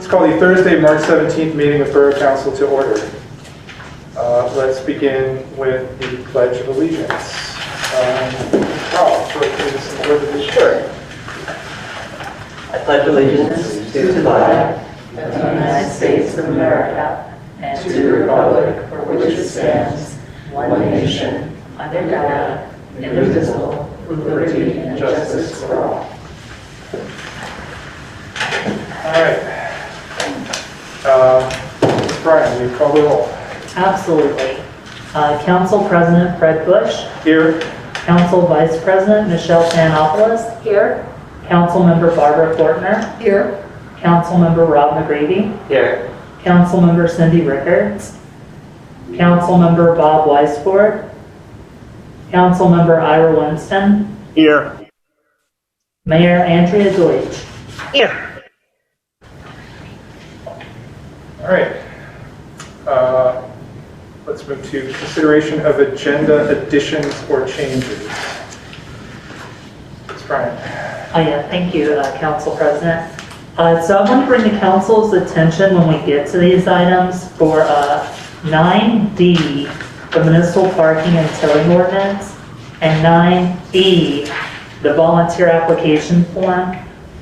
Let's call the Thursday, March 17th meeting of Borough Council to order. Let's begin with the Pledge of Allegiance. Carl, so please support the mission. Sure. I pledge allegiance to the flag of the United States of America and to the republic for which it stands, one nation, under God, indivisible, with liberty and justice for all. All right. Brian, will you call the roll? Absolutely. Council President Fred Bush. Here. Council Vice President Michelle Panopoulos. Here. Council Member Barbara Fortner. Here. Council Member Rob McGreevy. here. Council Member Cindy Rickards. Council Member Bob Weisford. Council Member Ira Winston. Here. Mayor Andrea Deutsch. Here. All right. Let's move to consideration of agenda additions or changes. It's Brian. Yeah, thank you, Council President. So I want to bring the Council's attention when we get to these items for 9D, the municipal parking and towing ordinance, and 9E, the volunteer application form.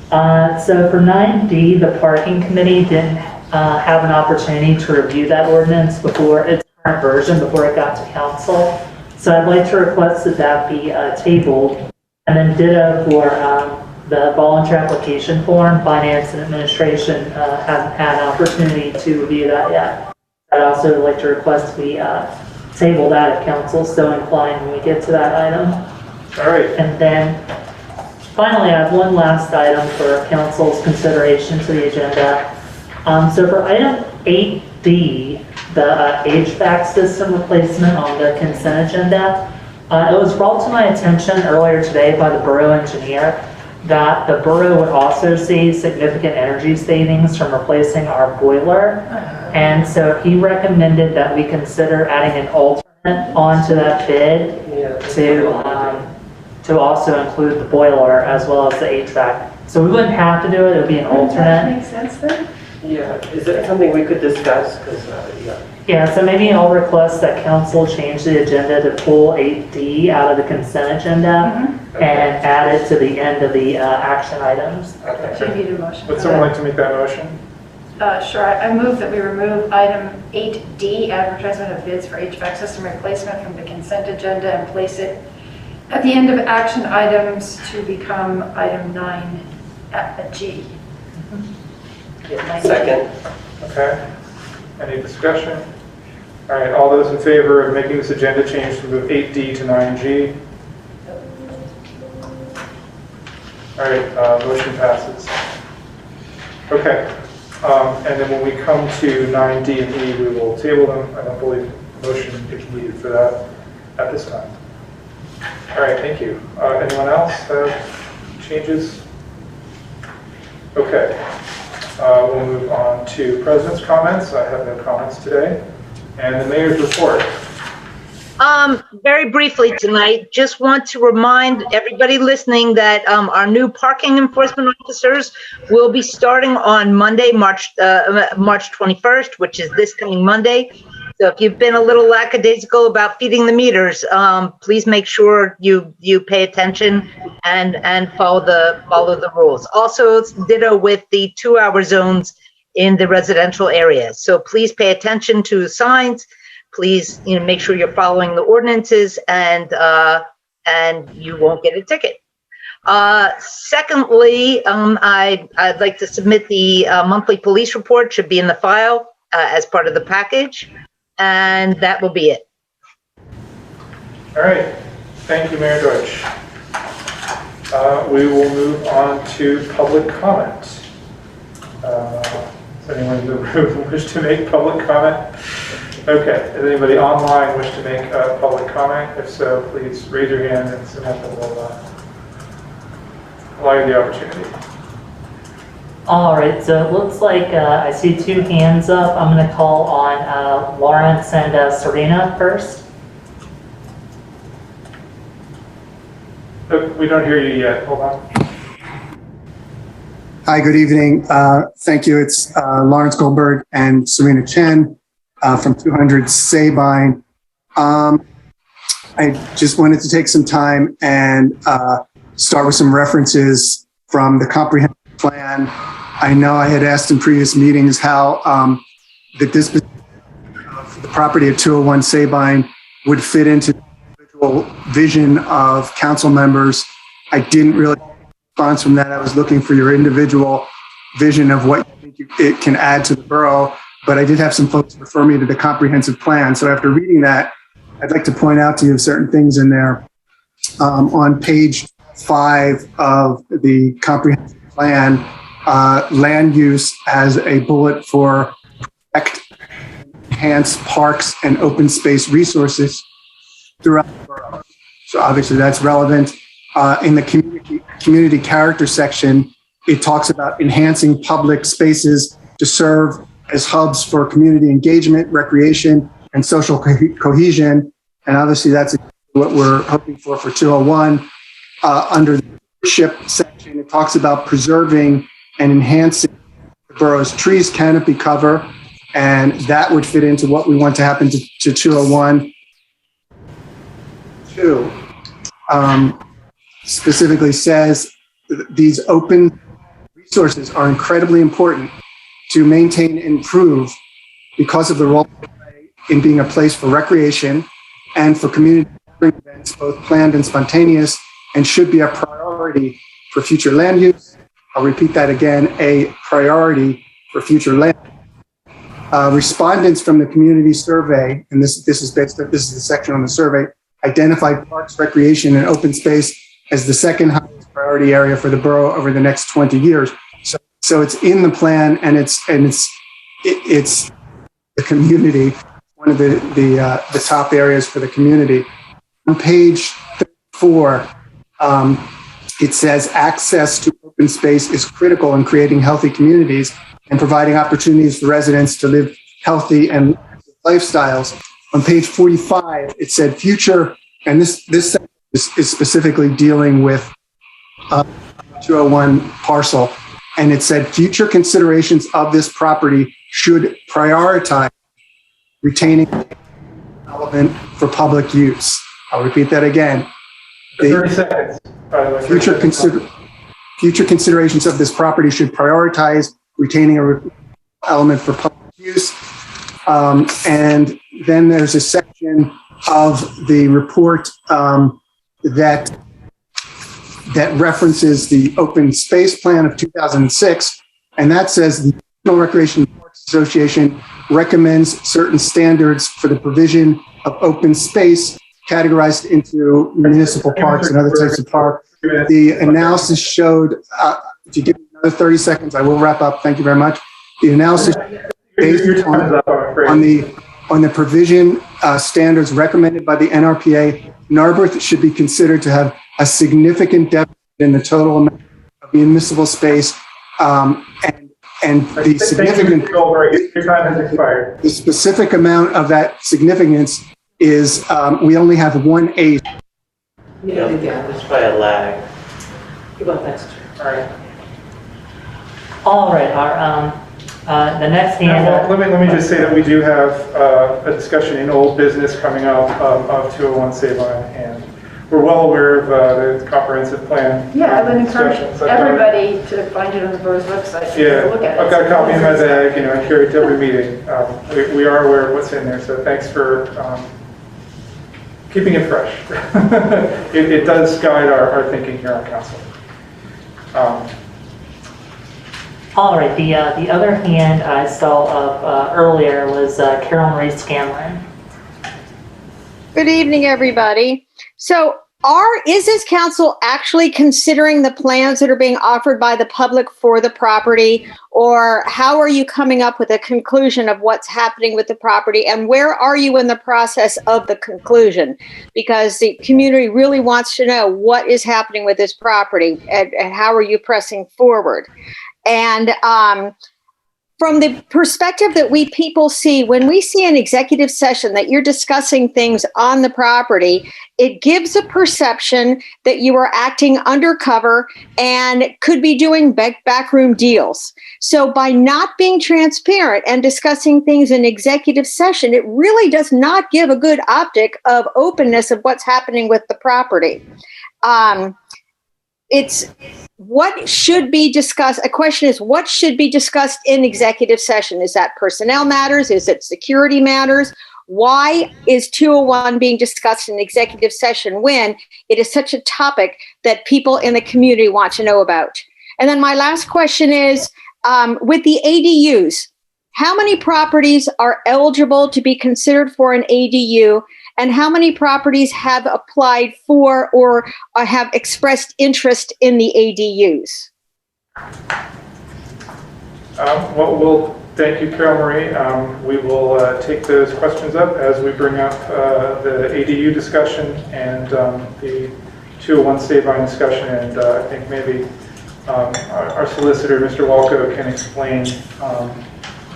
So for 9D, the parking committee didn't have an opportunity to review that ordinance before its current version, before it got to council. So I'd like to request that that be tabled, and then ditto for the volunteer application form. Finance and administration hasn't had an opportunity to review that yet. I'd also like to request we table that if council so inclined when we get to that item. All right. And then finally, I have one last item for council's consideration to the agenda. So for item 8D, the HVAC system replacement on the consent agenda, it was brought to my attention earlier today by the borough engineer that the borough would also see significant energy savings from replacing our boiler. And so he recommended that we consider adding an alternate onto that bid to also include the boiler as well as the HVAC. So we wouldn't have to do it, it would be an alternate. That makes sense then? Yeah. Is that something we could discuss? Yeah, so maybe I'll request that council change the agenda to pull 8D out of the consent agenda and add it to the end of the action items. Okay. Do you need a motion? Would someone like to make that motion? Sure. I move that we remove item 8D, advertisement of bids for HVAC system replacement, from the consent agenda and place it at the end of action items to become item 9 at G. Second. Okay. Any discussion? All right. All those in favor of making this agenda change to move 8D to 9G? All right. Motion passes. Okay. And then when we come to 9D and E, we will table them. I don't believe a motion is needed for that at this time. All right. Thank you. Anyone else have changes? Okay. We'll move on to President's comments. I have no comments today. And the Mayor's report. Very briefly tonight, just want to remind everybody listening that our new parking enforcement officers will be starting on Monday, March 21st, which is this coming Monday. So if you've been a little lackadaisical about feeding the meters, please make sure you pay attention and follow the rules. Also, it's ditto with the 2-hour zones in the residential areas. So please pay attention to signs. Please, make sure you're following the ordinances, and you won't get a ticket. Secondly, I'd like to submit the monthly police report. Should be in the file as part of the package. And that will be it. All right. Thank you, Mayor Deutsch. We will move on to public comment. Does anyone in the room wish to make public comment? Okay. Does anybody online wish to make a public comment? If so, please raise your hand and Samantha will allow you the opportunity. All right, so it looks like I see 2 hands up. I'm going to call on Lawrence and Serena first. Oh, we don't hear you yet. Hold on. Hi, good evening. Thank you. It's Lawrence Goldberg and Serena Chen from 200 Sabine. I just wanted to take some time and start with some references from the comprehensive plan. I know I had asked in previous meetings how the disposition of the property at 201 Sabine would fit into the individual vision of council members. I didn't really response from that. I was looking for your individual vision of what you think it can add to the borough, but I did have some folks refer me to the comprehensive plan. So after reading that, I'd like to point out to you certain things in there. On page 5 of the comprehensive plan, land use has a bullet for enhance parks and open space resources throughout the borough. So obviously that's relevant. In the community character section, it talks about enhancing public spaces to serve as hubs for community engagement, recreation, and social cohesion. And obviously that's what we're hoping for 201. Under the leadership section, it talks about preserving and enhancing the borough's trees canopy cover. And that would fit into what we want to happen to 201. 2. Specifically says these open resources are incredibly important to maintain and improve because of the role they play in being a place for recreation and for community events, both planned and spontaneous, and should be a priority for future land use. I'll repeat that again, a priority for future land. Respondents from the community survey, and this is the section on the survey, identified parks, recreation, and open space as the second highest priority area for the borough over the next 20 years. So it's in the plan, and it's the community, one of the top areas for the community. On page 34, it says access to open space is critical in creating healthy communities and providing opportunities for residents to live healthy and lifestyles. On page 45, it said future, and this is specifically dealing with 201 parcel, and it said future considerations of this property should prioritize retaining development for public use. I'll repeat that again. 30 seconds. Future considerations of this property should prioritize retaining an element for public use. And then there's a section of the report that references the Open Space Plan of 2006, and that says the National Recreation and Parks Association recommends certain standards for the provision of open space categorized into municipal parks and other types of parks. The analysis showed, if you give me another 30 seconds, I will wrap up. Thank you very much. The analysis based on the provision standards recommended by the NRPA, Narberth should be considered to have a significant deficit in the total amount of municipal space, and the significant, your time has expired. The specific amount of that significance is we only have 1/8. Yeah, there's probably a lag. All right, the next hand. Let me just say that we do have a discussion in old business coming up of 201 Sabine, and we're well aware of the comprehensive plan. Yeah, I would encourage discussions. everybody to find it on the borough's website. Yeah, Look at it. I've got a copy in my bag, I carry it to every meeting. We are aware of what's in there, so thanks for keeping it fresh. It does guide our thinking here on council. All right, the other hand I saw of earlier was Carol Marie Scanlon. Good evening, everybody. So is this council actually considering the plans that are being offered by the public for the property? Or how are you coming up with a conclusion of what's happening with the property? And where are you in the process of the conclusion? Because the community really wants to know what is happening with this property and how are you pressing forward? And from the perspective that we people see, when we see an executive session that you're discussing things on the property, it gives a perception that you are acting undercover and could be doing backroom deals. So by not being transparent and discussing things in executive session, it really does not give a good optic of openness of what's happening with the property. It's what should be discussed. A question is, what should be discussed in executive session? Is that personnel matters? Is it security matters? Why is 201 being discussed in executive session when it is such a topic that people in the community want to know about? And then my last question is, with the ADUs, how many properties are eligible to be considered for an ADU? And how many properties have applied for or have expressed interest in the ADUs? Well, thank you, Carol Marie. We will take those questions up as we bring up the ADU discussion and the 201 Sabine discussion. And I think maybe our solicitor, Mr. Walco, can explain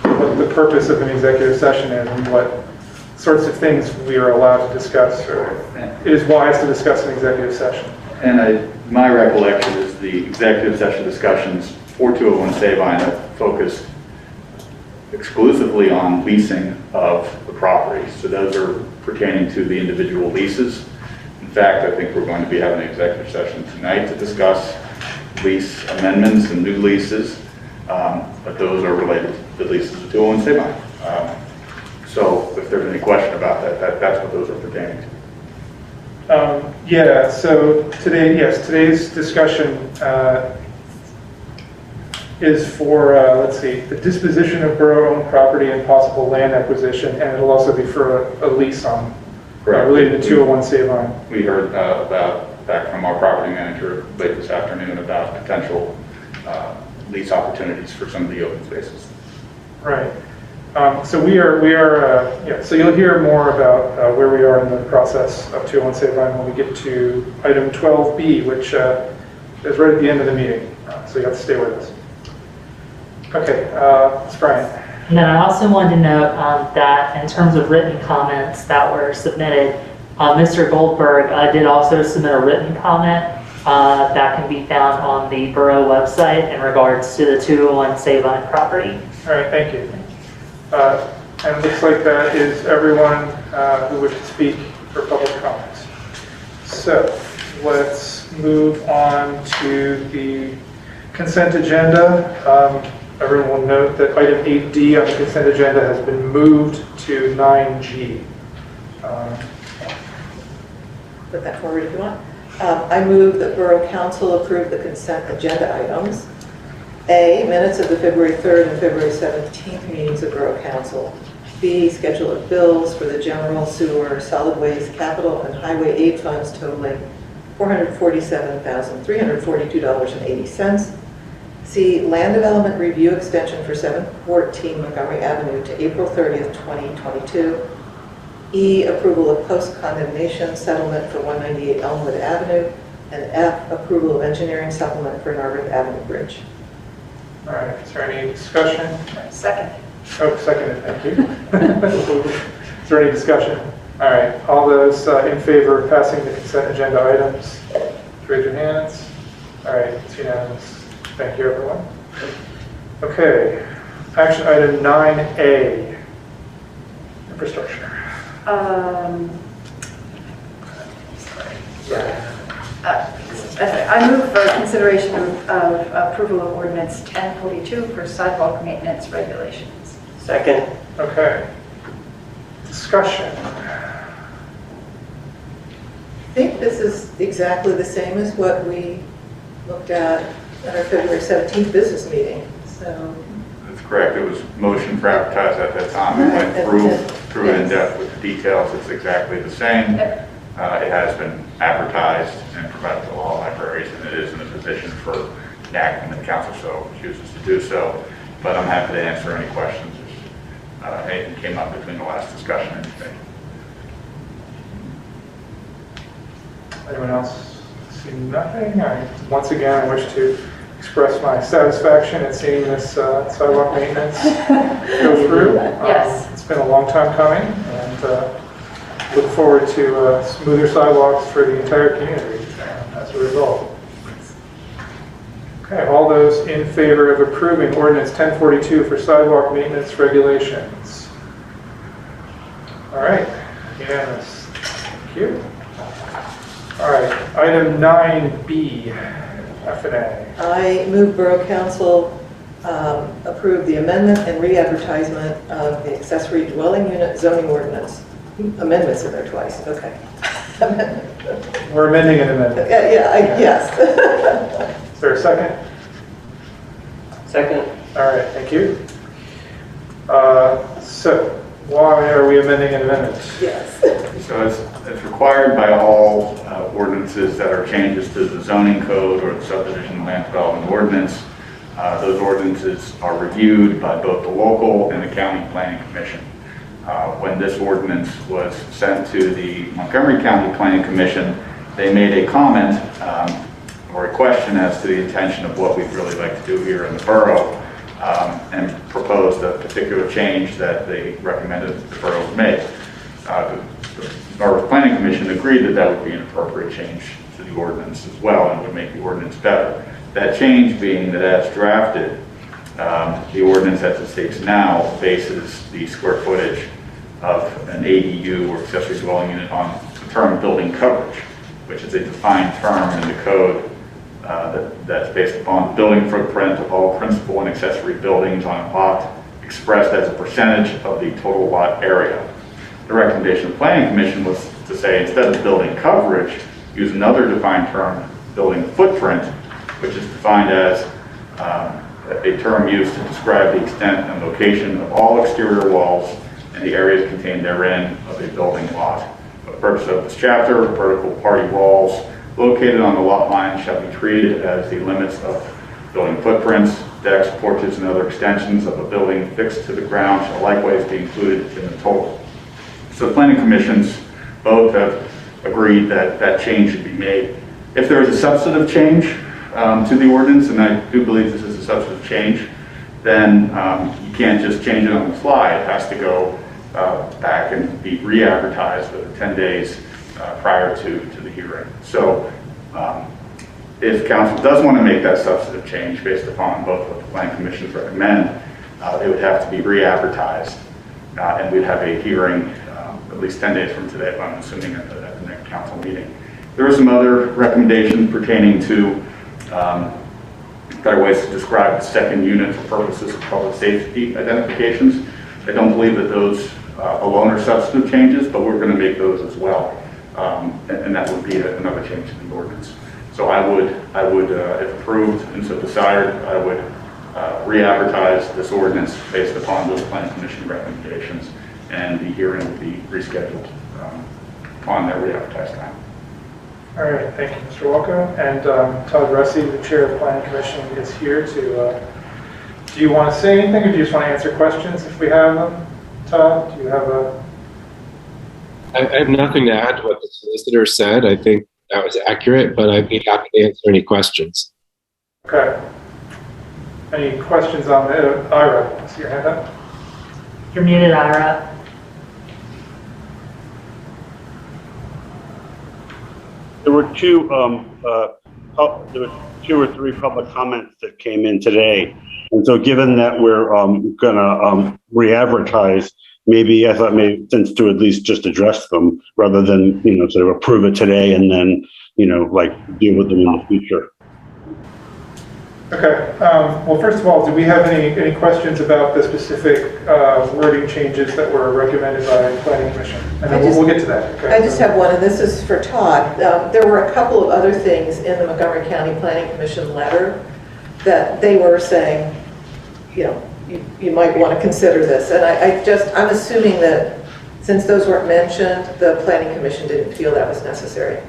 what the purpose of an executive session is and what sorts of things we are allowed to discuss, or it is wise to discuss in executive session. And my recollection is the executive session discussions for 201 Sabine have focused exclusively on leasing of the property. So those are pertaining to the individual leases. In fact, I think we're going to be having an executive session tonight to discuss lease amendments and new leases, but those are related to the leases of 201 Sabine. So if there's any question about that, that's what those are pertaining to. Yeah, so today's discussion is for, let's see, the disposition of borough-owned property and possible land acquisition, and it'll also be for a lease on, related to 201 Sabine. We heard back from our property manager late this afternoon about potential lease opportunities for some of the open spaces. Right. So so you'll hear more about where we are in the process of 201 Sabine when we get to item 12B, which is right at the end of the meeting. So you have to stay with us. Okay, it's Brian. And then I also wanted to note that in terms of written comments that were submitted, Mr. Goldberg did also submit a written comment that can be found on the Borough website in regards to the 201 Sabine property. All right, thank you. And it looks like that is everyone who wishes to speak for public comments. So let's move on to the consent agenda. Everyone will note that item 8D on the consent agenda has been moved to 9G. Put that forward if you want. I move that Borough Council approve the consent agenda items. A, minutes of the February 3rd and February 17th meetings of Borough Council. B, schedule of bills for the general, sewer, solid waste, capital, and highway aid funds totaling $447,342.80. C, land development review extension for 714 Montgomery Avenue to April 30th, 2022. E, approval of post-condemnation settlement for 198 Elmwood Avenue. And F, approval of engineering supplement for Narberth Avenue Bridge. All right, is there any discussion? Second. Oh, seconded, thank you. Is there any discussion? All right, all those in favor of passing the consent agenda items, raise your hands. All right, it's unanimous. Thank you, everyone. Okay, action item 9A, infrastructure. I move for consideration of approval of ordinance 1042 for sidewalk maintenance regulations. Second. Okay. Discussion. I think this is exactly the same as what we looked at our February 17th business meeting. So That's correct. It was motion for advertise at that time. We went through it in depth with the details. It's exactly the same. Yep. It has been advertised and provided to all libraries, and it is in a position for enacting the council so chooses to do so. But I'm happy to answer any questions if anything came up between the last discussion and today. Anyone else see nothing? Once again, I wish to express my satisfaction at seeing this sidewalk maintenance go through. Yes. It's been a long time coming, and look forward to smoother sidewalks for the entire community as a result. Okay, all those in favor of approving Ordinance 1042 for sidewalk maintenance regulations? All right, unanimous. Thank you. All right, item 9B, F&A. I move Borough Council approve the amendment and re-advertisement of the accessory dwelling unit zoning ordinance. Amendments in there twice, okay. We're amending an amendment. Yes. Is there a second? Second. All right, thank you. So why are we amending an amendment? Yes. So it's required by all ordinances that are changes to the zoning code or the subdivision land development ordinance. Those ordinances are reviewed by both the local and the county planning commission. When this ordinance was sent to the Montgomery County Planning Commission, they made a comment or a question as to the intention of what we'd really like to do here in the borough, and proposed a particular change that they recommended the borough make. The Borough Planning Commission agreed that that would be an appropriate change to the ordinance as well and would make the ordinance better. That change being that as drafted, the ordinance as it states now bases the square footage of an ADU or accessory dwelling unit on the term building coverage, which is a defined term in the code that's based upon the building footprint of all principal and accessory buildings on a lot expressed as a percentage of the total lot area. The recommendation of the Planning Commission was to say instead of building coverage, use another defined term, building footprint, which is defined as a term used to describe the extent and location of all exterior walls and the areas contained therein of a building lot. For the purpose of this chapter, vertical party walls located on the lot line shall be treated as the limits of building footprints. Decks, porches, and other extensions of a building fixed to the ground shall likewise be included in the total. So the planning commissions both have agreed that that change should be made. If there is a substantive change to the ordinance, and I do believe this is a substantive change, then you can't just change it on the fly. It has to go back and be re-advertised within 10 days prior to the hearing. So if council does want to make that substantive change based upon both what the planning commissions recommend, it would have to be re-advertised, and we'd have a hearing at least 10 days from today, I'm assuming at the next council meeting. There are some other recommendations pertaining to better ways to describe the second unit for purposes of public safety identifications. I don't believe that those alone are substantive changes, but we're going to make those as well, and that would be another change to the ordinance. So I would, if approved and so desired, I would re-advertise this ordinance based upon those planning commission recommendations, and the hearing would be rescheduled on their re-advertised time. All right, thank you, Mr. Walker. And Todd Russi, the chair of the planning commission, is here to, do you want to say anything, or do you just want to answer questions if we have them? Todd, do you have a... I have nothing to add to what the solicitor said. I think that was accurate, but I'd be happy to answer any questions. Okay. Any questions on the, Ira, I see your hand up. You're muted, Ira. There were two or three public comments that came in today, and so given that we're gonna re-advertise, maybe I thought maybe sense to at least just address them rather than sort of approve it today and then like deal with them in the future. Okay. Well, first of all, do we have any questions about the specific wording changes that were recommended by the Planning Commission? And then we'll get to that. Okay. I just have one, and this is for Todd. There were a couple of other things in the Montgomery County Planning Commission letter that they were saying, you might want to consider this. And I'm assuming that since those weren't mentioned, the Planning Commission didn't feel that was necessary.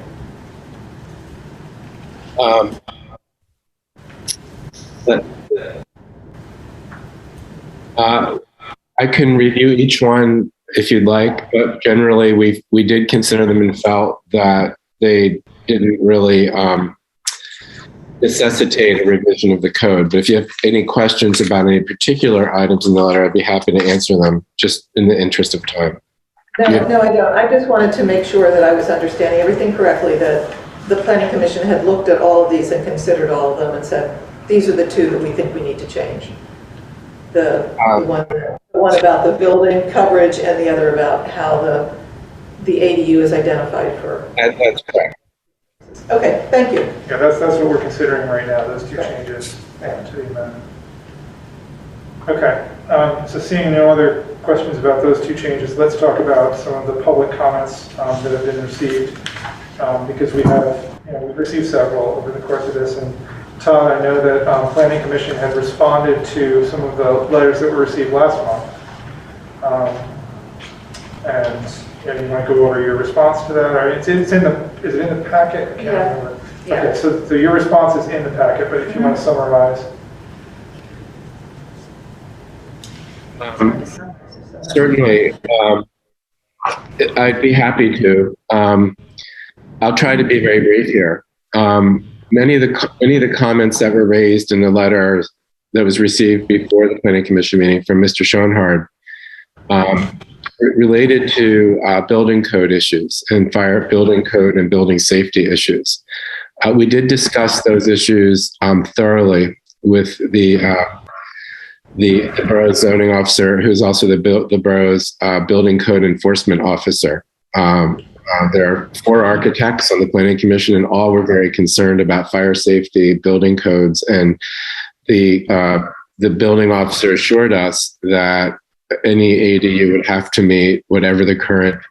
I can review each one if you'd like, but generally we did consider them and felt that they didn't really necessitate a revision of the code. But if you have any questions about any particular items in the letter, I'd be happy to answer them, just in the interest of time. No, no, I don't. I just wanted to make sure that I was understanding everything correctly, that the Planning Commission had looked at all of these and considered all of them and said, these are the two that we think we need to change. The one about the building coverage and the other about how the ADU is identified for. That's correct. Okay, thank you. Yeah, that's what we're considering right now, those two changes to the amendment. Okay, so seeing no other questions about those two changes, let's talk about some of the public comments that have been received, because we have, we've received several over the course of this. And Todd, I know that Planning Commission had responded to some of the letters that were received last month, and you want to go over your response to that? Or is it in the packet? I can't remember. Yeah. Okay, so your response is in the packet, but if you want to summarize. Certainly, I'd be happy to. I'll try to be very brief here. Many of the comments that were raised in the letter that was received before the Planning Commission meeting from Mr. Schoenhardt related to building code issues and fire building code and building safety issues. We did discuss those issues thoroughly with the Borough's zoning officer, who's also the Borough's building code enforcement officer. There are 4 architects on the Planning Commission, and all were very concerned about fire safety, building codes, and the building officer assured us that any ADU would have to meet whatever the current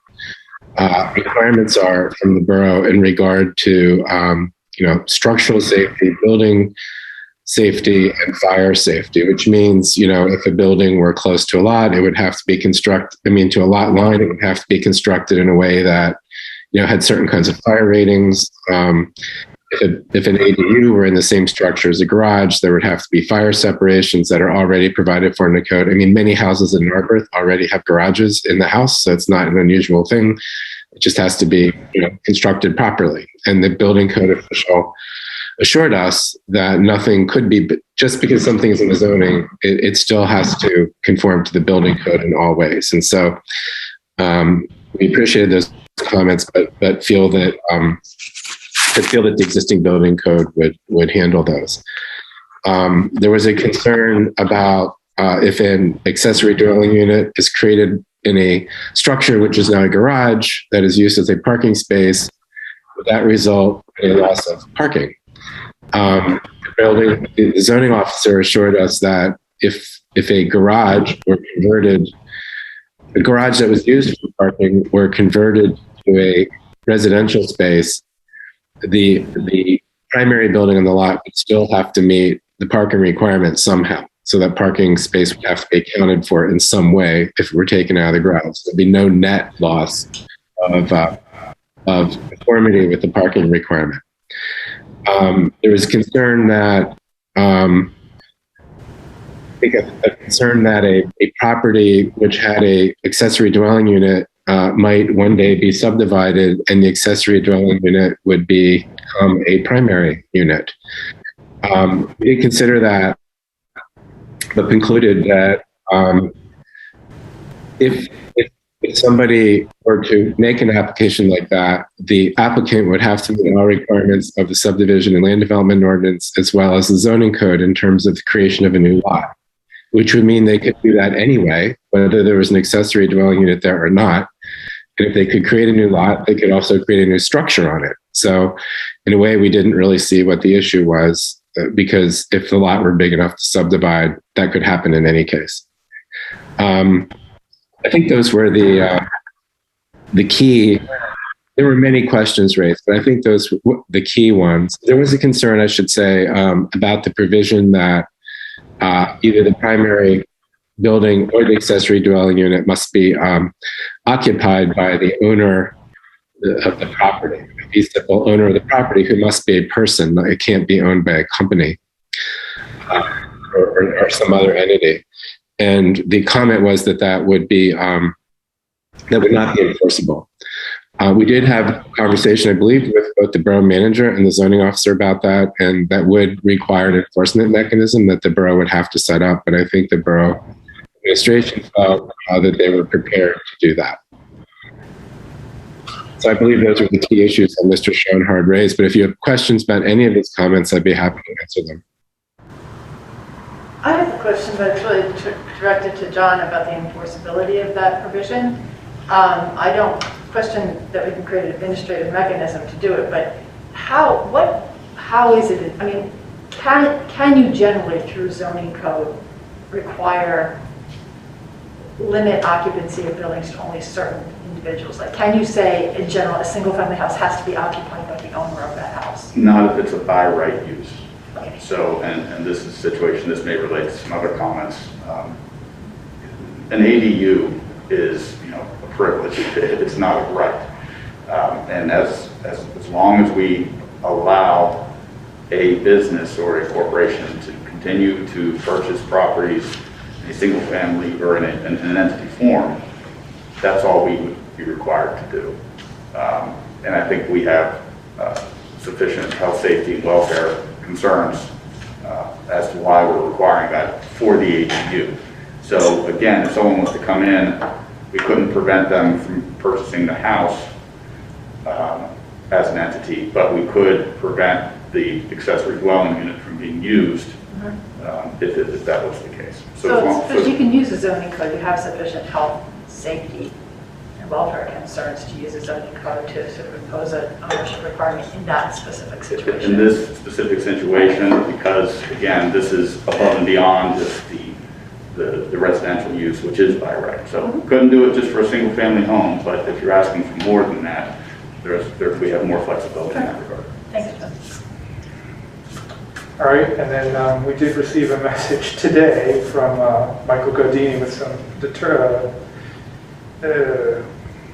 requirements are from the borough in regard to structural safety, building safety, and fire safety, which means, if a building were close to a lot, it would have to be to a lot line, it would have to be constructed in a way that, had certain kinds of fire ratings. If an ADU were in the same structure as a garage, there would have to be fire separations that are already provided for in the code. Many houses in Narberth already have garages in the house, so it's not an unusual thing. It just has to be, constructed properly. And the building code official assured us that nothing could be, just because something is in the zoning, it still has to conform to the building code in all ways. And so we appreciated those comments, but feel that the existing building code would handle those. There was a concern about if an accessory dwelling unit is created in a structure which is now a garage that is used as a parking space, would that result in a loss of parking? The zoning officer assured us that if a garage were converted, a garage that was used for parking were converted to a residential space, the primary building on the lot would still have to meet the parking requirements somehow. So that parking space would have to be accounted for in some way if it were taken out of the garage. There'd be no net loss of conformity with the parking requirement. There was concern that a property which had a accessory dwelling unit might one day be subdivided, and the accessory dwelling unit would become a primary unit. We did consider that, but concluded that if somebody were to make an application like that, the applicant would have to meet all requirements of the subdivision and land development ordinance, as well as the zoning code in terms of the creation of a new lot, which would mean they could do that anyway, whether there was an accessory dwelling unit there or not. And if they could create a new lot, they could also create a new structure on it. So in a way, we didn't really see what the issue was, because if the lot were big enough to subdivide, that could happen in any case. I think those were the key. There were many questions raised, but I think those were the key ones. There was a concern, I should say, about the provision that either the primary building or the accessory dwelling unit must be occupied by the owner of the property, the simple owner of the property, who must be a person. It can't be owned by a company or some other entity. And the comment was that would not be enforceable. We did have a conversation, I believe, with both the borough manager and the zoning officer about that, and that would require an enforcement mechanism that the borough would have to set up. But I think the borough administration felt that they were prepared to do that. So I believe those are the key issues that Mr. Schoenhardt raised. But if you have questions about any of his comments, I'd be happy to answer them. I have a question, but it's really directed to John about the enforceability of that provision. I don't question that we can create an administrative mechanism to do it, but how is it, I mean, can you generally through zoning code require limit occupancy of buildings to only certain individuals? Like, can you say in general, a single family house has to be occupied by the owner of that house? Not if it's a by right use. Okay. So, and this is a situation, this may relate to some other comments. An ADU is, a privilege. It's not a right. And as long as we allow a business or a corporation to continue to purchase properties in a single family or in an entity form, that's all we would be required to do. And I think we have sufficient health, safety, and welfare concerns as to why we're requiring that for the ADU. So again, if someone was to come in, we couldn't prevent them from purchasing the house as an entity, but we could prevent the accessory dwelling unit from being used if that was the case. So you can use the zoning code, you have sufficient health, safety, and welfare concerns to use a zoning code to sort of impose an ownership requirement in that specific situation. In this specific situation, because again, this is above and beyond just the residential use, which is by right. So we couldn't do it just for a single family home, but if you're asking for more than that, we have more flexibility in that regard. Thanks, John. All right, and then we did receive a message today from Michael Godini with some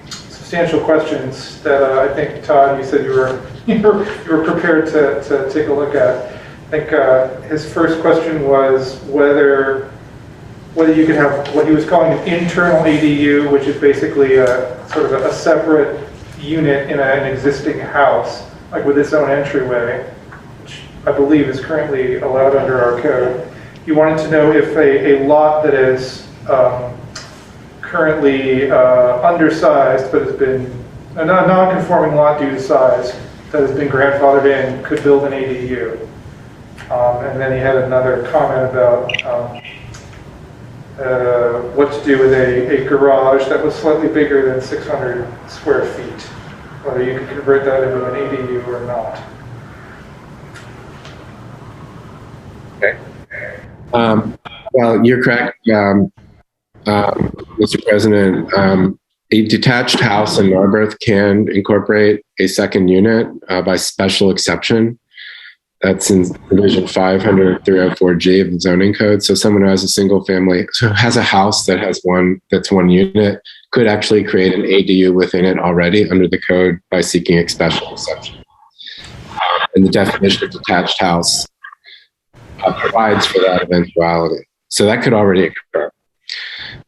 substantial questions that I think, Todd, you said you were prepared to take a look at. I think his first question was whether you could have what he was calling an internal ADU, which is basically a sort of a separate unit in an existing house, like with its own entryway, which I believe is currently allowed under our code. He wanted to know if a lot that is currently undersized, but has been a non-conforming lot due to size that has been grandfathered in, could build an ADU. And then he had another comment about what to do with a garage that was slightly bigger than 600 square feet, whether you could convert that into an ADU or not. Okay. Well, you're correct, Mr. President. A detached house in Narberth can incorporate a second unit by special exception. That's in Provision 500-304G of the zoning code. So someone who has a single family, so has a house that has one unit, could actually create an ADU within it already under the code by seeking a special exception. And the definition of detached house provides for that eventuality. So that could already occur.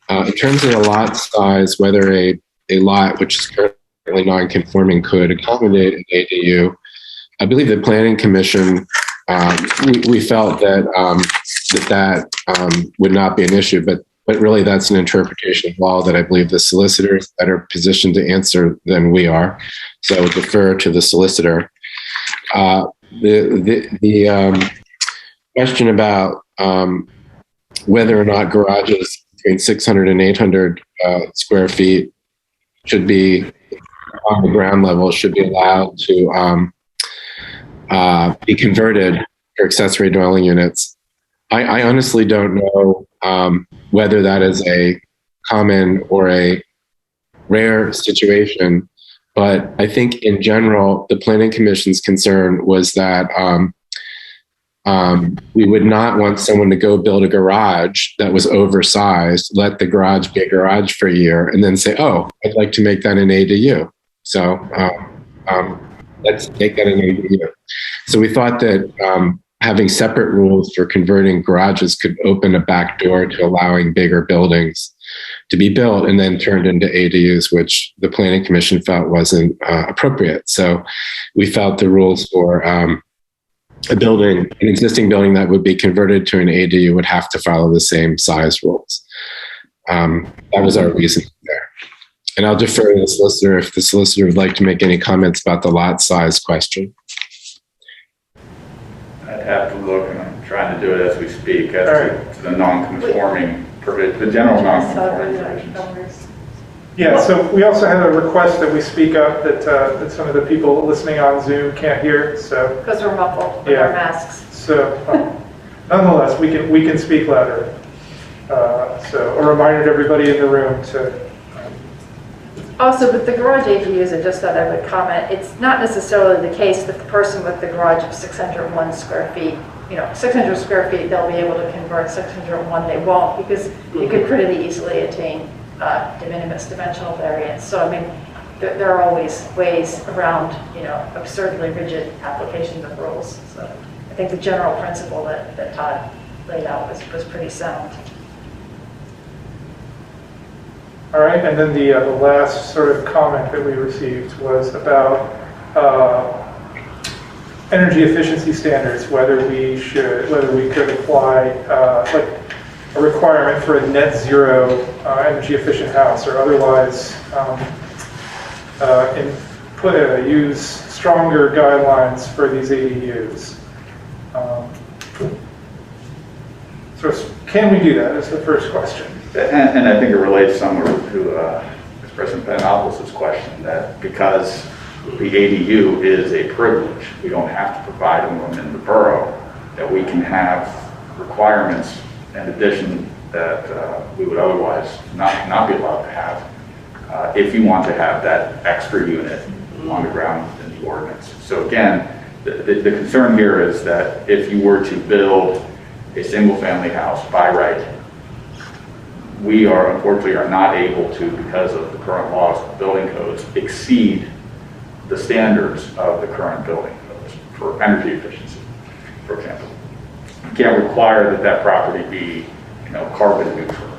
In terms of the lot size, whether a lot which is currently non-conforming could accommodate an ADU, I believe the Planning Commission, we felt that that would not be an issue, but really that's an interpretation of law that I believe the solicitor is better positioned to answer than we are. So I would defer to the solicitor. The question about whether or not garages between 600 and 800 square feet should be on the ground level, should be allowed to be converted for accessory dwelling units. I honestly don't know whether that is a common or a rare situation, but I think in general, the Planning Commission's concern was that we would not want someone to go build a garage that was oversized, let the garage be a garage for a year, and then say, oh, I'd like to make that an ADU. So let's make that an ADU. So we thought that having separate rules for converting garages could open a back door to allowing bigger buildings to be built and then turned into ADUs, which the Planning Commission felt wasn't appropriate. So we felt the rules for an existing building that would be converted to an ADU would have to follow the same size rules. That was our reason there. And I'll defer to the solicitor if the solicitor would like to make any comments about the lot size question. I'd have to look, and I'm trying to do it as we speak, as to the non-conforming, the general non-conforming provisions. Yeah, so we also have a request that we speak up that some of the people listening on Zoom can't hear, so. Because we're muffled with our masks. So nonetheless, we can speak louder. So a reminder to everybody in the room to. Also, with the garage ADUs, I just thought I would comment, it's not necessarily the case that the person with the garage of 601 square feet, 600 square feet, they'll be able to convert 601, they won't, because you could pretty easily attain de minimis dimensional variance. So, I mean, there are always ways around, absurdly rigid applications of rules. So I think the general principle that Todd laid out was pretty sound. All right, and then the last sort of comment that we received was about energy efficiency standards, whether we could apply like a requirement for a net zero energy efficient house, or otherwise use stronger guidelines for these ADUs. So can we do that is the first question. And I think it relates somewhere to President Panopoulos' question, that because the ADU is a privilege, we don't have to provide them in the borough, that we can have requirements in addition that we would otherwise not be allowed to have if you want to have that extra unit on the ground in the ordinance. So again, the concern here is that if you were to build a single family house by right, we unfortunately are not able to, because of the current laws of building codes, exceed the standards of the current building codes for energy efficiency, for example. You can't require that property be, carbon neutral.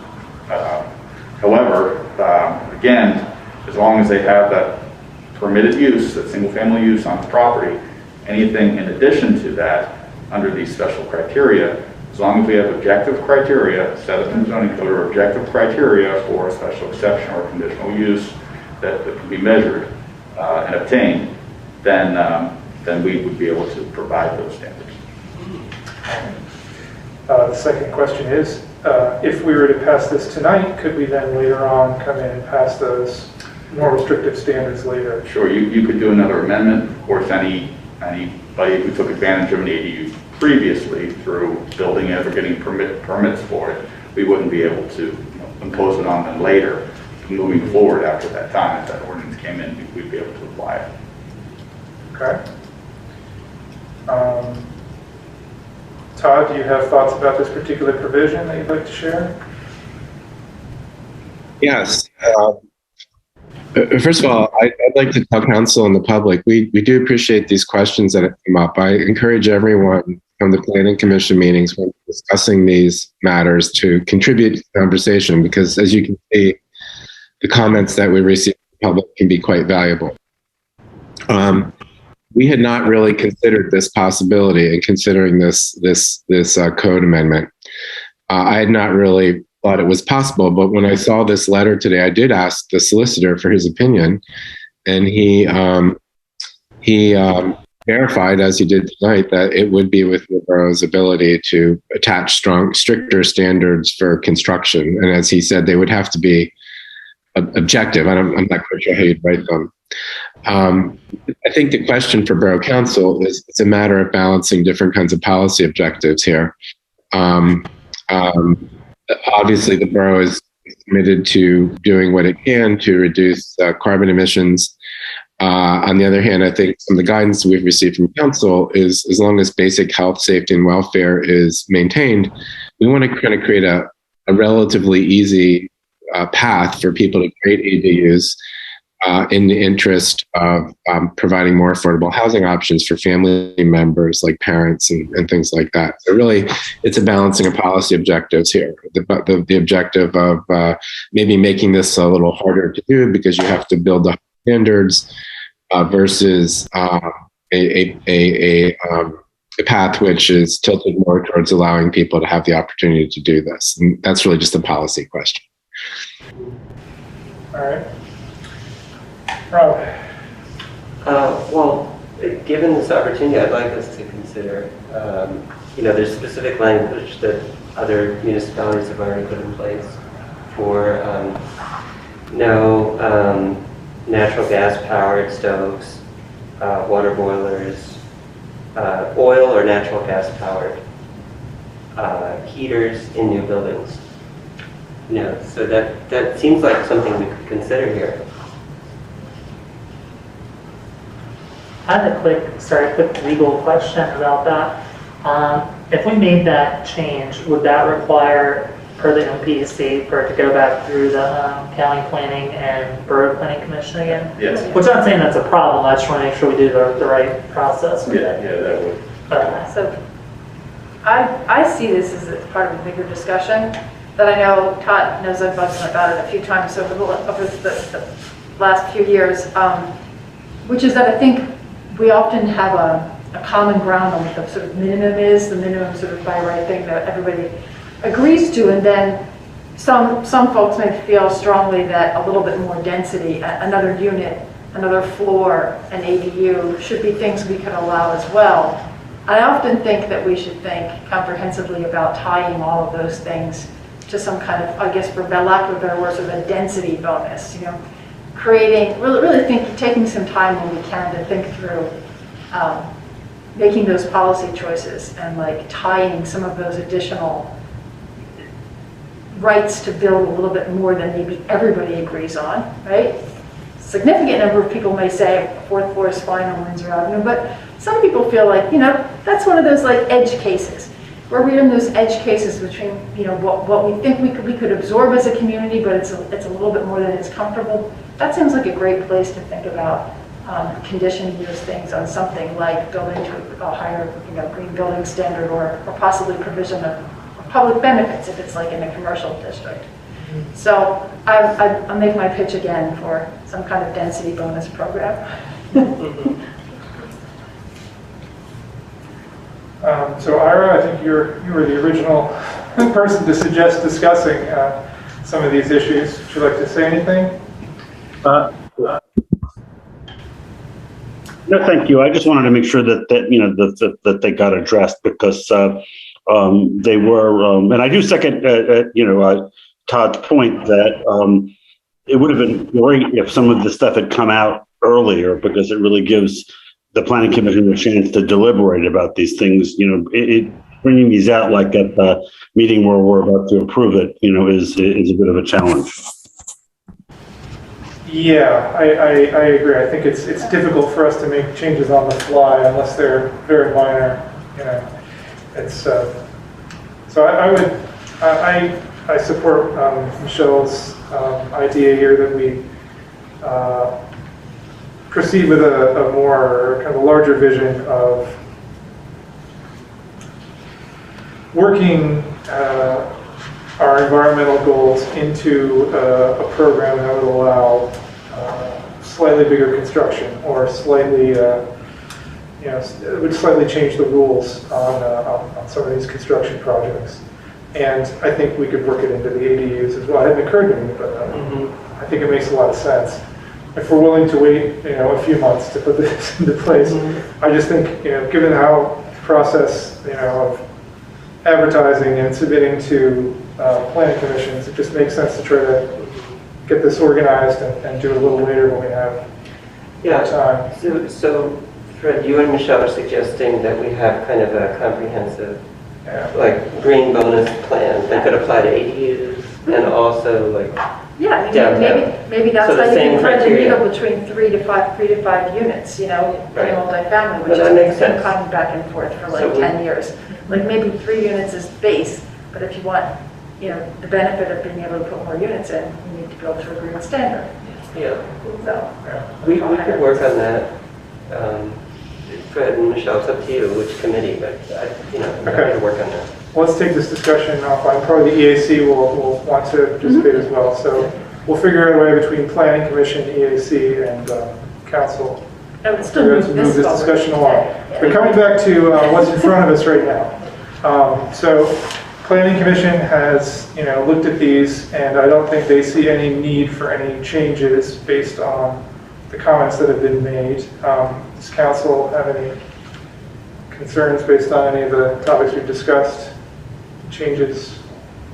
However, again, as long as they have that permitted use, that single family use on the property, anything in addition to that under these special criteria, as long as we have objective criteria set up in the zoning code, or objective criteria for a special exception or conditional use that can be measured and obtained, then we would be able to provide those standards. The second question is, if we were to pass this tonight, could we then later on come in and pass those more restrictive standards later? Sure, you could do another amendment. Of course, anybody who took advantage of an ADU previously through building it or getting permits for it, we wouldn't be able to impose it on them later. Moving forward after that time, if that ordinance came in, we'd be able to apply it. Okay. Todd, do you have thoughts about this particular provision that you'd like to share? Yes. First of all, I'd like to tell council and the public, we do appreciate these questions that have come up. I encourage everyone from the Planning Commission meetings when discussing these matters to contribute to the conversation, because as you can see, the comments that we receive from the public can be quite valuable. We had not really considered this possibility in considering this code amendment. I had not really thought it was possible, but when I saw this letter today, I did ask the solicitor for his opinion, and he verified, as he did tonight, that it would be within the borough's ability to attach stricter standards for construction. And as he said, they would have to be objective. I'm not quite sure how you'd write them. I think the question for Borough Council is it's a matter of balancing different kinds of policy objectives here. Obviously, the borough is committed to doing what it can to reduce carbon emissions. On the other hand, I think some of the guidance we've received from council is as long as basic health, safety, and welfare is maintained, we want to kind of create a relatively easy path for people to create ADUs in the interest of providing more affordable housing options for family members like parents and things like that. So really, it's a balancing of policy objectives here. The objective of maybe making this a little harder to do because you have to build the standards versus a path which is tilted more towards allowing people to have the opportunity to do this. And that's really just a policy question. All right. Rob? Well, given this opportunity, I'd like us to consider, there's specific language that other municipalities have already put in place for no natural gas powered stoves, water boilers, oil or natural gas powered heaters in new buildings. So that seems like something we could consider here. I have a quick legal question about that. If we made that change, would that require, per the MPC, for it to go back through the county planning and borough planning commission again? Yes. Which I'm not saying that's a problem. I just want to make sure we do the right process. Yeah, that would. So I see this as part of a bigger discussion that I know Todd knows I've spoken about it a few times over the last few years, which is that I think we often have a common ground on what the sort of minimum is, the minimum sort of by right thing that everybody agrees to, and then some folks may feel strongly that a little bit more density, another unit, another floor, an ADU should be things we could allow as well. I often think that we should think comprehensively about tying all of those things to some kind of, I guess for lack of a better word, sort of a density bonus, creating, really taking some time when we can to think through making those policy choices and like tying some of those additional rights to build a little bit more than maybe everybody agrees on, right? Significant number of people may say fourth floor is fine on Windsor Avenue, but some people feel like, that's one of those like edge cases where we're in those edge cases between, what we think we could absorb as a community, but it's a little bit more than is comfortable. That seems like a great place to think about conditioning those things on something like building to a higher, green building standard or possibly provision of public benefits if it's like in a commercial district. So I'll make my pitch again for some kind of density bonus program. So Ira, I think you were the original person to suggest discussing some of these issues. Would you like to say anything? No, thank you. I just wanted to make sure that they got addressed because they were, and I do second, Todd's point that it would have been great if some of the stuff had come out earlier because it really gives the planning commission a chance to deliberate about these things. Bringing these out like at the meeting where we're about to approve it, is a bit of a challenge. Yeah, I agree. I think it's difficult for us to make changes on the fly unless they're very minor. It's so I support Michelle's idea here that we proceed with a more kind of a larger vision of working our environmental goals into a program that would allow slightly bigger construction or slightly, it would slightly change the rules on some of these construction projects. And I think we could work it into the ADUs as well. It hadn't occurred to me, but I think it makes a lot of sense. If we're willing to wait, a few months to put this into place, I just think, given how the process, of advertising and submitting to planning commissions, it just makes sense to try to get this organized and do it a little later when we have time. So Fred, you and Michelle are suggesting that we have kind of a comprehensive, like green bonus plan that could apply to ADUs and also like maybe that's so how you can thread the criteria. needle between 3 to 5 units, in multifamily, which that makes has been sense. coming back and forth for like So 10 years. Like maybe 3 units is base, but if you want, the benefit of being able to put more units in, you need to be able to agree on standard. Yeah, So, we could work on that. Fred and Michelle, it's up to you which committee, but I'm happy to work on that. Let's take this discussion offline. Probably the EAC will want to participate as well. So we'll figure out a way between Planning Commission, EAC, and Council I would still to move this discussion along. But coming back to what's in front of us right now. So Planning Commission has, looked at these, and I don't think they see any need for any changes based on the comments that have been made. Does Council have any concerns based on any of the topics we've discussed? Changes?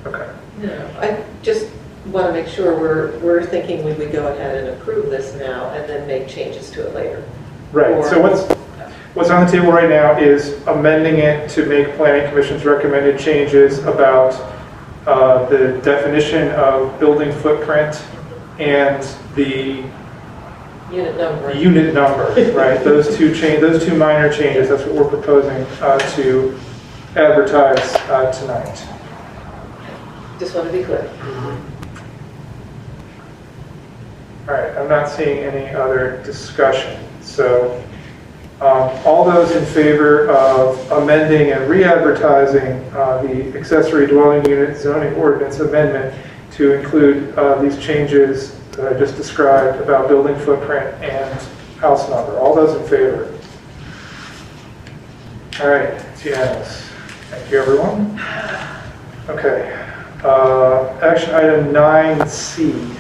Okay. No, I just want to make sure we're thinking we would go ahead and approve this now and then make changes to it later. Right. So what's on the table right now is amending it to make Planning Commission's recommended changes about the definition of building footprint and the Unit number. unit numbers, right? Those two minor changes. That's what we're proposing to advertise tonight. Just want to be clear. All right. I'm not seeing any other discussion. So all those in favor of amending and re-advertising the accessory dwelling unit zoning ordinance amendment to include these changes that I just described about building footprint and house number. All those in favor? All right, it's unanimous. Thank you, everyone. Okay, action item 9C.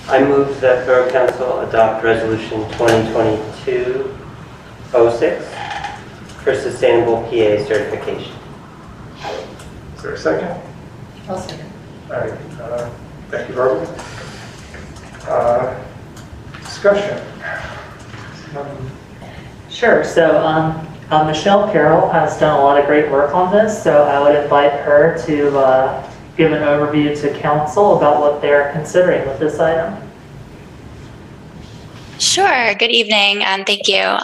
I move that Borough Council adopt Resolution 2022-06 for sustainable PA certification. Is there a second? I'll second. All right, thank you, Barbara. Discussion. Sure. So Michelle Carroll has done a lot of great work on this, so I would invite her to give an overview to council about what they're considering with this item. Sure. Good evening, and thank you.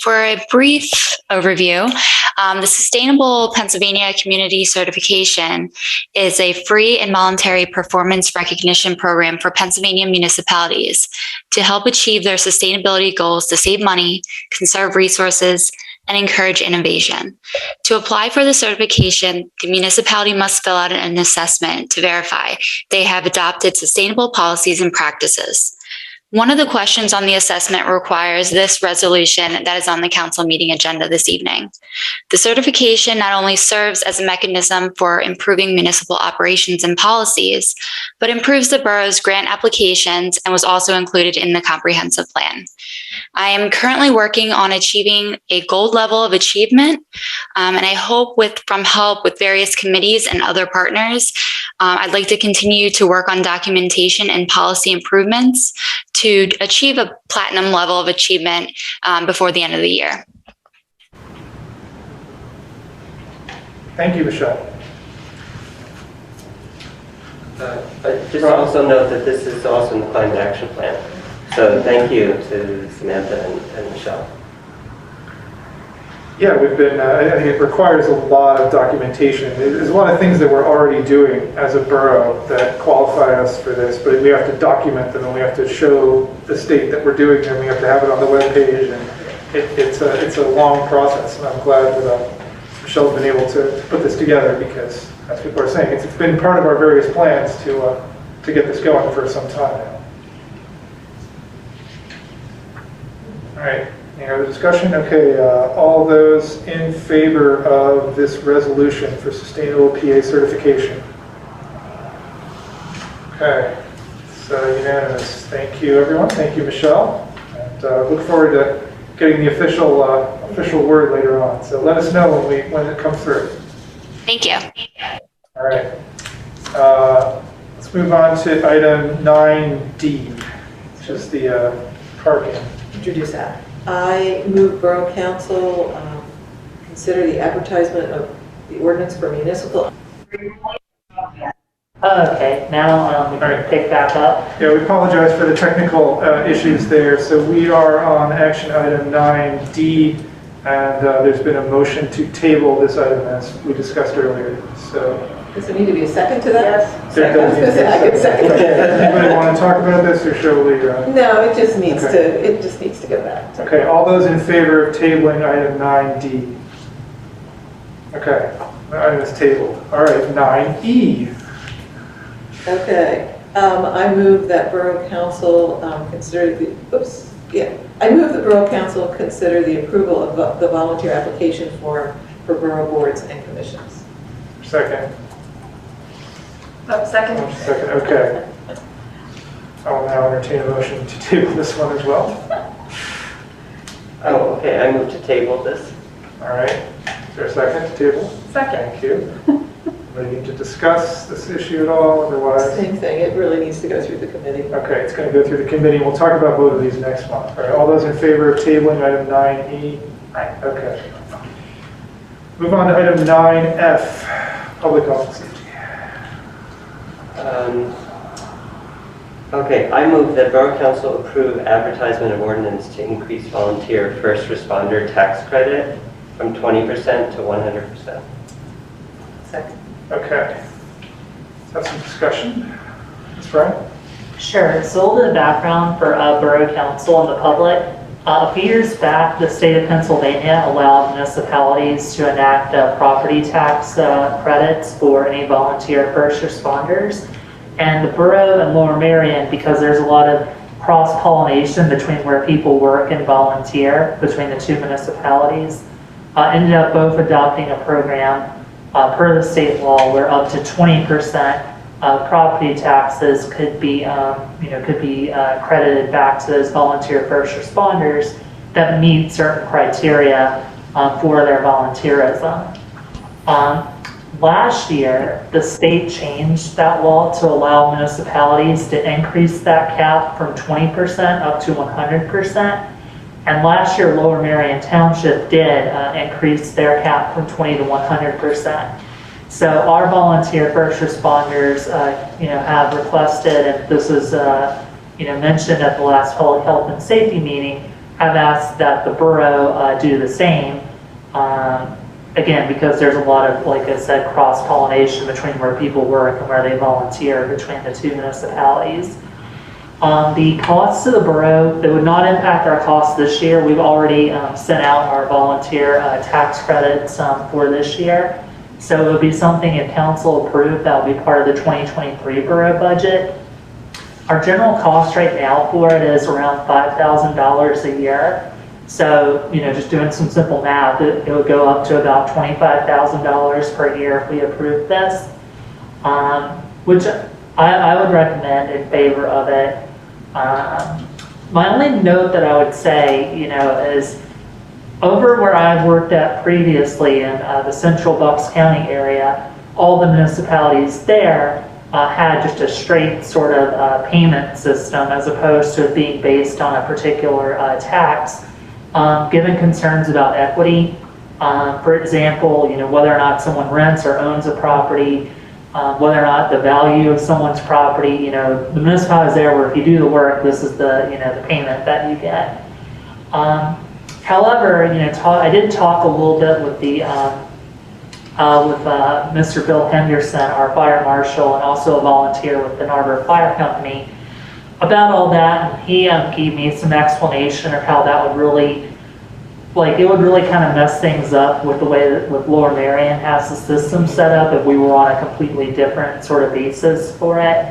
For a brief overview, the Sustainable Pennsylvania Community Certification is a free and voluntary performance recognition program for Pennsylvania municipalities to help achieve their sustainability goals to save money, conserve resources, and encourage innovation. To apply for the certification, the municipality must fill out an assessment to verify they have adopted sustainable policies and practices. One of the questions on the assessment requires this resolution that is on the council meeting agenda this evening. The certification not only serves as a mechanism for improving municipal operations and policies, but improves the borough's grant applications and was also included in the comprehensive plan. I am currently working on achieving a gold level of achievement, and I hope from help with various committees and other partners, I'd like to continue to work on documentation and policy improvements to achieve a platinum level of achievement before the end of the year. Thank you, Michelle. Just also note that this is also in the climate action plan. So thank you to Samantha and Michelle. Yeah, we've been, I think it requires a lot of documentation. There's a lot of things that we're already doing as a borough that qualify us for this, but we have to document them and we have to show the state that we're doing them. We have to have it on the webpage, and it's a long process. And I'm glad that Michelle's been able to put this together, because as people are saying, it's been part of our various plans to get this going for some time now. All right. Any other discussion? Okay, all those in favor of this resolution for sustainable PA certification? Okay, so unanimous. Thank you, everyone. Thank you, Michelle. And look forward to getting the official word later on. So let us know when it comes through. Thank you. All right. Let's move on to item 9D, which is the parking. Introduce that. I move Borough Council consider the advertisement of the ordinance for municipal. Okay, now we can pick back up. Yeah, we apologize for the technical issues there. So we are on action item 9D, and there's been a motion to table this item as we discussed earlier. So Does there need to be a second to that? Yes. Second. I was gonna say, I can second it. Anybody want to talk about this, or shall we? No, it just needs Okay. to, it just needs to go back. Okay, all those in favor of tabling item 9D? Okay, the item is tabled. All right, 9E. Okay, I move that Borough Council consider the, I move the Borough Council consider the approval of the volunteer application form for borough boards and commissions. Second. Second. Second, okay. I will now entertain a motion to table this one as well. Oh, okay, I move to table this. All right, is there a second to table? Second. Thank you. We need to discuss this issue at all, otherwise? Same thing, it really needs to go through the committee. Okay, it's going to go through the committee. We'll talk about both of these next month. All right, all those in favor of tabling item 9E? Aye. Okay. Move on to item 9F, public health and safety. Okay, I move that Borough Council approve advertisement of ordinance to increase volunteer first responder tax credit from 20% to 100%. Second. Okay. Let's have some discussion. Ms. Bryant? Sure. So a little bit of background for Borough Council and the public. A few years back, the state of Pennsylvania allowed municipalities to enact property tax credits for any volunteer first responders. And the Borough and Lower Merion, because there's a lot of cross-pollination between where people work and volunteer between the two municipalities, ended up both adopting a program per the state law where up to 20% of property taxes could be credited back to those volunteer first responders that meet certain criteria for their volunteerism. Last year, the state changed that law to allow municipalities to increase that cap from 20% up to 100%. And last year, Lower Merion Township did increase their cap from 20 to 100%. So our volunteer first responders, have requested, and this is, mentioned at the last public health and safety meeting, have asked that the borough do the same. Again, because there's a lot of, like I said, cross-pollination between where people work and where they volunteer between the two municipalities. The costs to the borough, they would not impact our costs this year. We've already sent out our volunteer tax credits for this year. So it would be something if council approved, that would be part of the 2023 borough budget. Our general cost right now for it is around $5,000 a year. So, just doing some simple math, it would go up to about $25,000 per year if we approve this, which I would recommend in favor of it. My only note that I would say, is over where I've worked at previously in the central Bucks County area, all the municipalities there had just a straight sort of payment system as opposed to it being based on a particular tax. Given concerns about equity, for example, whether or not someone rents or owns a property, whether or not the value of someone's property, the municipality is there where if you do the work, this is the, the payment that you get. However, I did talk a little bit with the, Mr. Bill Henderson, our fire marshal, and also a volunteer with the Narber Fire Company about all that. And he gave me some explanation of how that would really, it would really kind of mess things up with the way that with Lower Merion has the system set up if we were on a completely different sort of basis for it.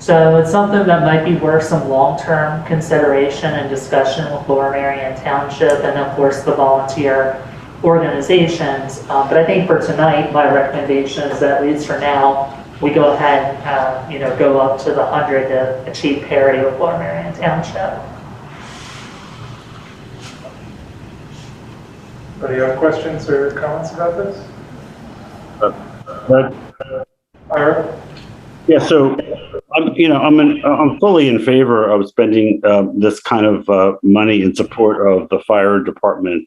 So it's something that might be worth some long-term consideration and discussion with Lower Merion Township and of course the volunteer organizations. But I think for tonight, my recommendation is that at least for now, we go ahead and go up to the 100 to achieve parity with Lower Merion Township. Anybody have questions or comments about this? Ira? Yeah, so I'm fully in favor of spending this kind of money in support of the fire department.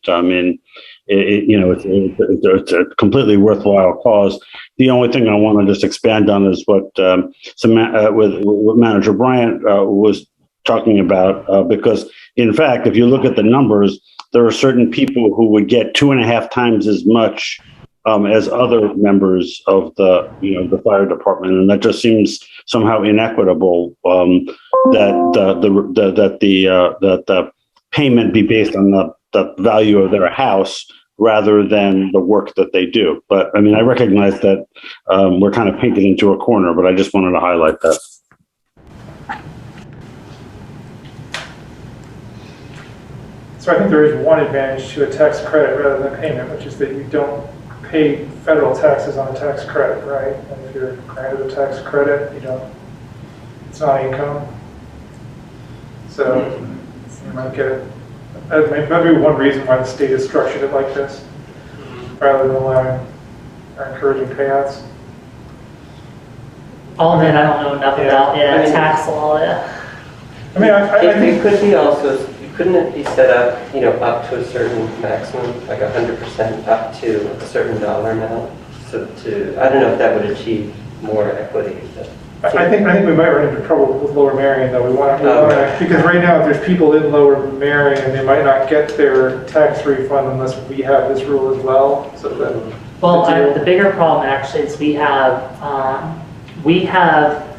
It's a completely worthwhile cause. The only thing I want to just expand on is what what Manager Bryant was talking about, because in fact, if you look at the numbers, there are certain people who would get 2.5 times as much as other members of the, the fire department. And that just seems somehow inequitable, that the payment be based on the value of their house rather than the work that they do. But I mean, I recognize that we're kind of painted into a corner, but I just wanted to highlight that. So I think there is one advantage to a tax credit rather than payment, which is that you don't pay federal taxes on a tax credit, right? And if you're granted a tax credit, it's not income. So you might get it. That might be one reason why the state has structured it like this, rather than allowing or encouraging payouts. All that I don't know enough about tax law. I mean, I think it could be also. Couldn't it be set up, up to a certain maximum, like 100% up to a certain dollar amount? So I don't know if that would achieve more equity. I think we might run into trouble with Lower Merion, though. We want to, because right now, if there's people in Lower Merion, they might not get their tax refund unless we have this rule as well. So the bigger problem actually is we have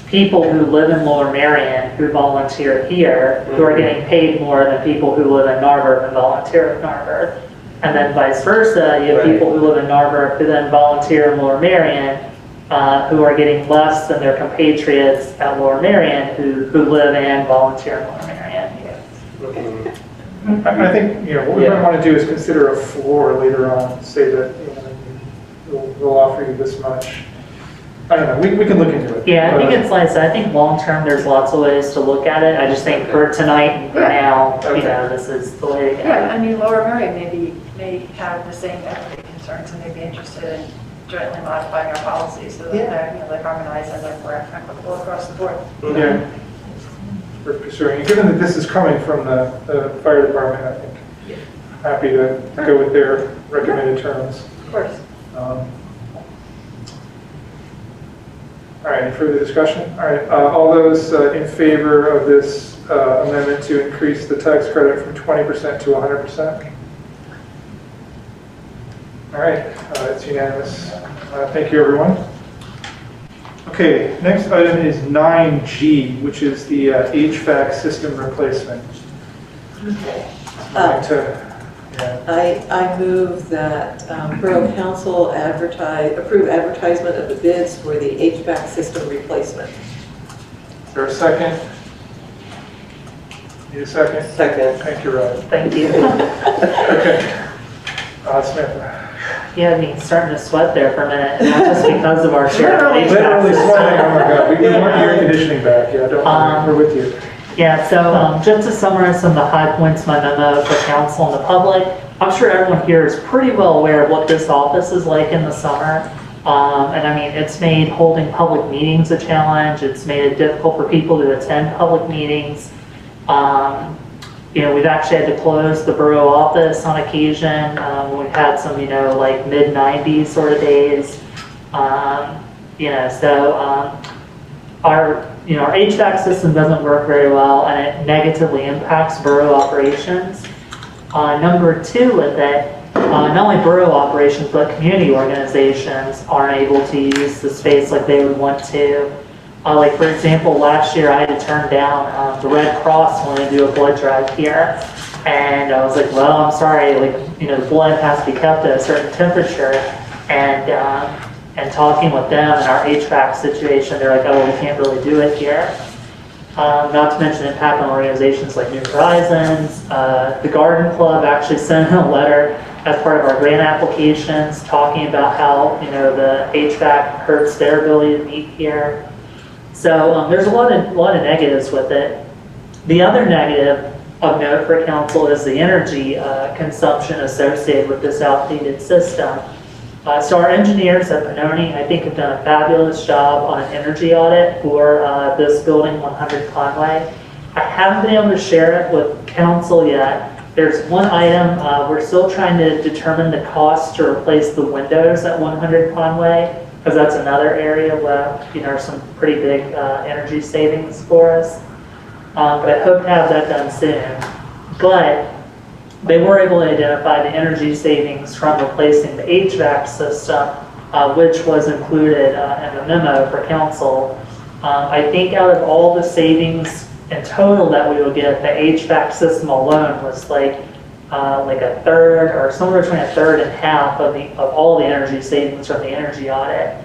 people who live in Lower Merion who volunteer here who are getting paid more than people who live in Narberth and volunteer in Narberth. And then vice versa, you have people who live in Narberth who then volunteer in Lower Merion who are getting less than their compatriots at Lower Merion who live and volunteer in Lower Merion. I think, what we might want to do is consider a floor later on, say that we'll offer you this much. I don't know, we can look into it. Yeah, I think it's like, I think long-term there's lots of ways to look at it. I just think for tonight and for now, this is the way to go. Yeah, I mean, Lower Merion may have the same equity concerns and they'd be interested in jointly modifying our policies so that they're harmonized and they're more applicable across the board. Yeah, we're pursuing. And given that this is coming from the fire department, I think happy to go with their recommended terms. Of course. All right, any further discussion? All right, all those in favor of this amendment to increase the tax credit from 20% to 100%? All right, it's unanimous. Thank you, everyone. Okay, next item is 9G, which is the HVAC system replacement. I move that Borough Council approve advertisement of the bids for the HVAC system replacement. Is there a second? Need a second? Second. Thank you, Rob. Thank you. Okay. Smith. Yeah, I mean, starting to sweat there for a minute, not just because of our shared Literally sweating. Oh my God, we want the air conditioning back. Yeah, don't worry, we're with you. Yeah, so just to summarize some of the high points of my memo for council and the public, I'm sure everyone here is pretty well aware of what this office is like in the summer. And I mean, it's made holding public meetings a challenge. It's made it difficult for people to attend public meetings. We've actually had to close the borough office on occasion. We've had some, like mid-90s sort of days. Our HVAC system doesn't work very well and it negatively impacts borough operations. Number two with it, not only borough operations, but community organizations aren't able to use the space like they would want to. Like for example, last year I had to turn down the Red Cross wanted to do a blood drive here. And I was like, well, I'm sorry, the blood has to be kept at a certain temperature. And talking with them in our HVAC situation, they're like, oh, we can't really do it here. Not to mention impact on organizations like New Horizons. The Garden Club actually sent a letter as part of our grant applications talking about how the HVAC hurts their ability to meet here. So there's a lot of negatives with it. The other negative of note for council is the energy consumption associated with this outdated system. So our engineers at Canopy, I think, have done a fabulous job on an energy audit for this building, 100 Conway. I haven't been able to share it with council yet. There's one item, we're still trying to determine the cost to replace the windows at 100 Conway, because that's another area where some pretty big energy savings for us. But I hope to have that done soon. But they were able to identify the energy savings from replacing the HVAC system, which was included in the memo for council. I think out of all the savings in total that we would get, the HVAC system alone was like a third, or somewhere between a third and half of all the energy savings from the energy audit.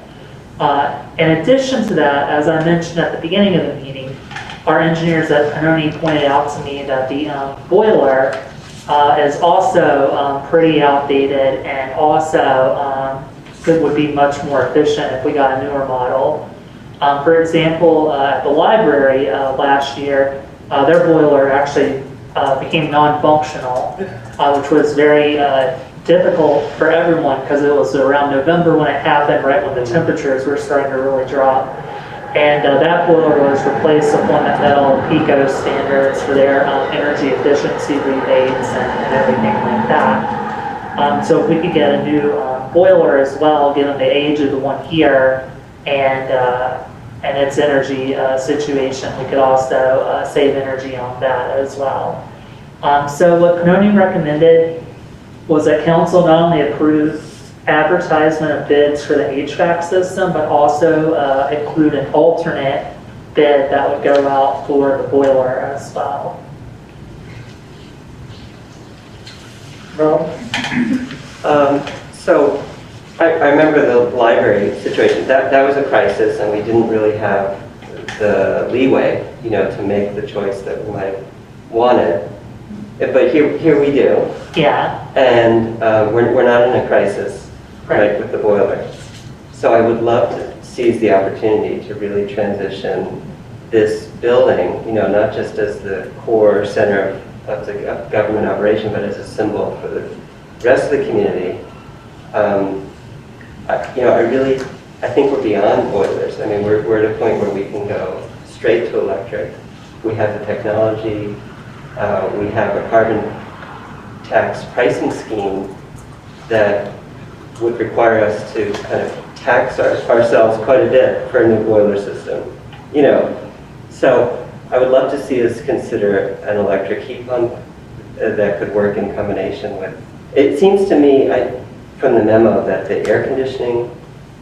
In addition to that, as I mentioned at the beginning of the meeting, our engineers at Canopy pointed out to me that the boiler is also pretty outdated, and also would be much more efficient if we got a newer model. For example, at the library last year, their boiler actually became non-functional, which was very difficult for everyone because it was around November when it happened, right when the temperatures were starting to really drop. And that boiler was replaced with one that met all PICO standards for their energy efficiency rebates and everything like that. So if we could get a new boiler as well, given the age of the one here and its energy situation, we could also save energy on that as well. So what Canopy recommended was that council not only approve advertisement of bids for the HVAC system, but also include an alternate bid that would go out for the boiler as well. Rob? So I remember the library situation. That was a crisis, and we didn't really have the leeway, to make the choice that we might have wanted. But here we do. Yeah. And we're not in a crisis, right, with the boiler. So I would love to seize the opportunity to really transition this building, not just as the core center of the government operation, but as a symbol for the rest of the community. I think we're beyond boilers. I mean, we're at a point where we can go straight to electric. We have the technology. We have a carbon tax pricing scheme that would require us to kind of tax ourselves quite a bit for a new boiler system. So I would love to see us consider an electric heat pump that could work in combination with. It seems to me, from the memo, that the air conditioning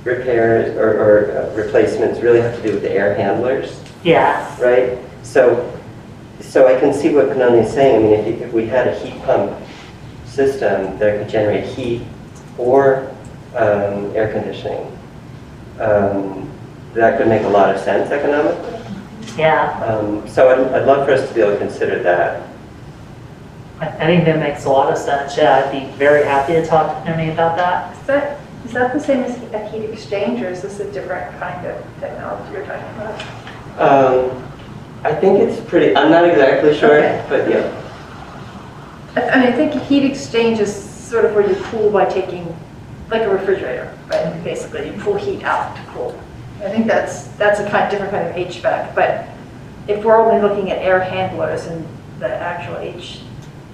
repairs or replacements really have to do with the air handlers. Yeah. Right? So I can see what Canopy is saying. I mean, if we had a heat pump system that could generate heat or air conditioning, that could make a lot of sense economically. Yeah. So I'd love for us to be able to consider that. I think that makes a lot of sense. Yeah, I'd be very happy to talk to Canopy about that. Is that the same as a heat exchange, or is this a different kind of technology you're talking about? I think it's pretty, I'm not exactly sure, okay. But yeah. I mean, I think heat exchange is sort of where you cool by taking, like a refrigerator, right? Basically, you pull heat out to cool. I think that's a different kind of HVAC, but if we're only looking at air handlers and the actual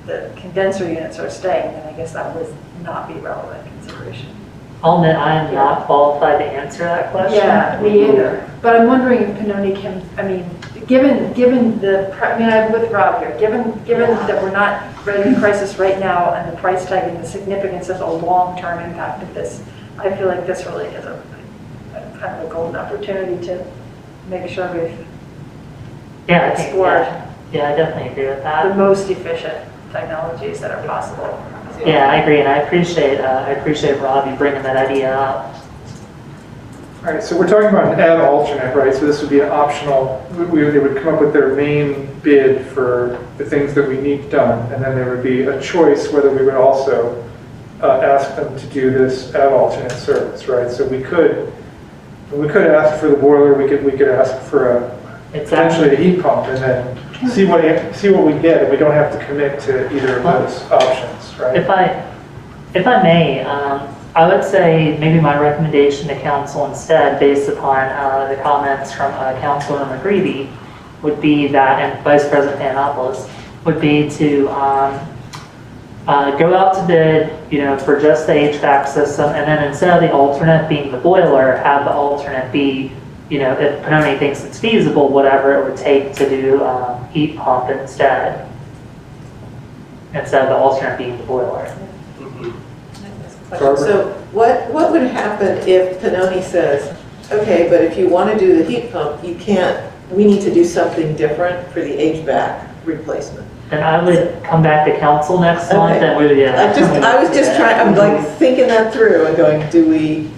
the condenser units are staying, then I guess that would not be relevant consideration. I'll admit I am not qualified to answer that question. Yeah, me either. But I'm wondering if Canopy can, I mean, given the, I'm with Rob here, given that we're not in a crisis right now and the price tag and the significance of the long-term impact of this, I feel like this really is a kind of a golden opportunity to make sure we've explored yeah, I definitely agree with the that. most efficient technologies that are possible. Yeah, I agree, and I appreciate Rob you bringing that idea up. All right, so we're talking about an add alternate, right? So this would be an optional, they would come up with their main bid for the things that we need done, and then there would be a choice whether we would also ask them to do this add alternate service, right? So we could ask for the boiler, we could ask for potentially a heat pump, and then see what we get, and we don't have to commit to either of those options, right? If I may, I would say maybe my recommendation to council instead, based upon the comments from Councilor McGreevy, would be that, and Vice President Panopoulos, would be to go out to bid, for just the HVAC system, and then instead of the alternate being the boiler, have the alternate be, if Canopy thinks it's feasible, whatever it would take to do heat pump instead. instead of the alternate being the boiler. So what would happen if Canopy says, okay, but if you want to do the heat pump, you can't, we need to do something different for the HVAC replacement? Then I would come back to council next month Okay. and we would, yeah. I was just trying, I'm like thinking that through and going, do we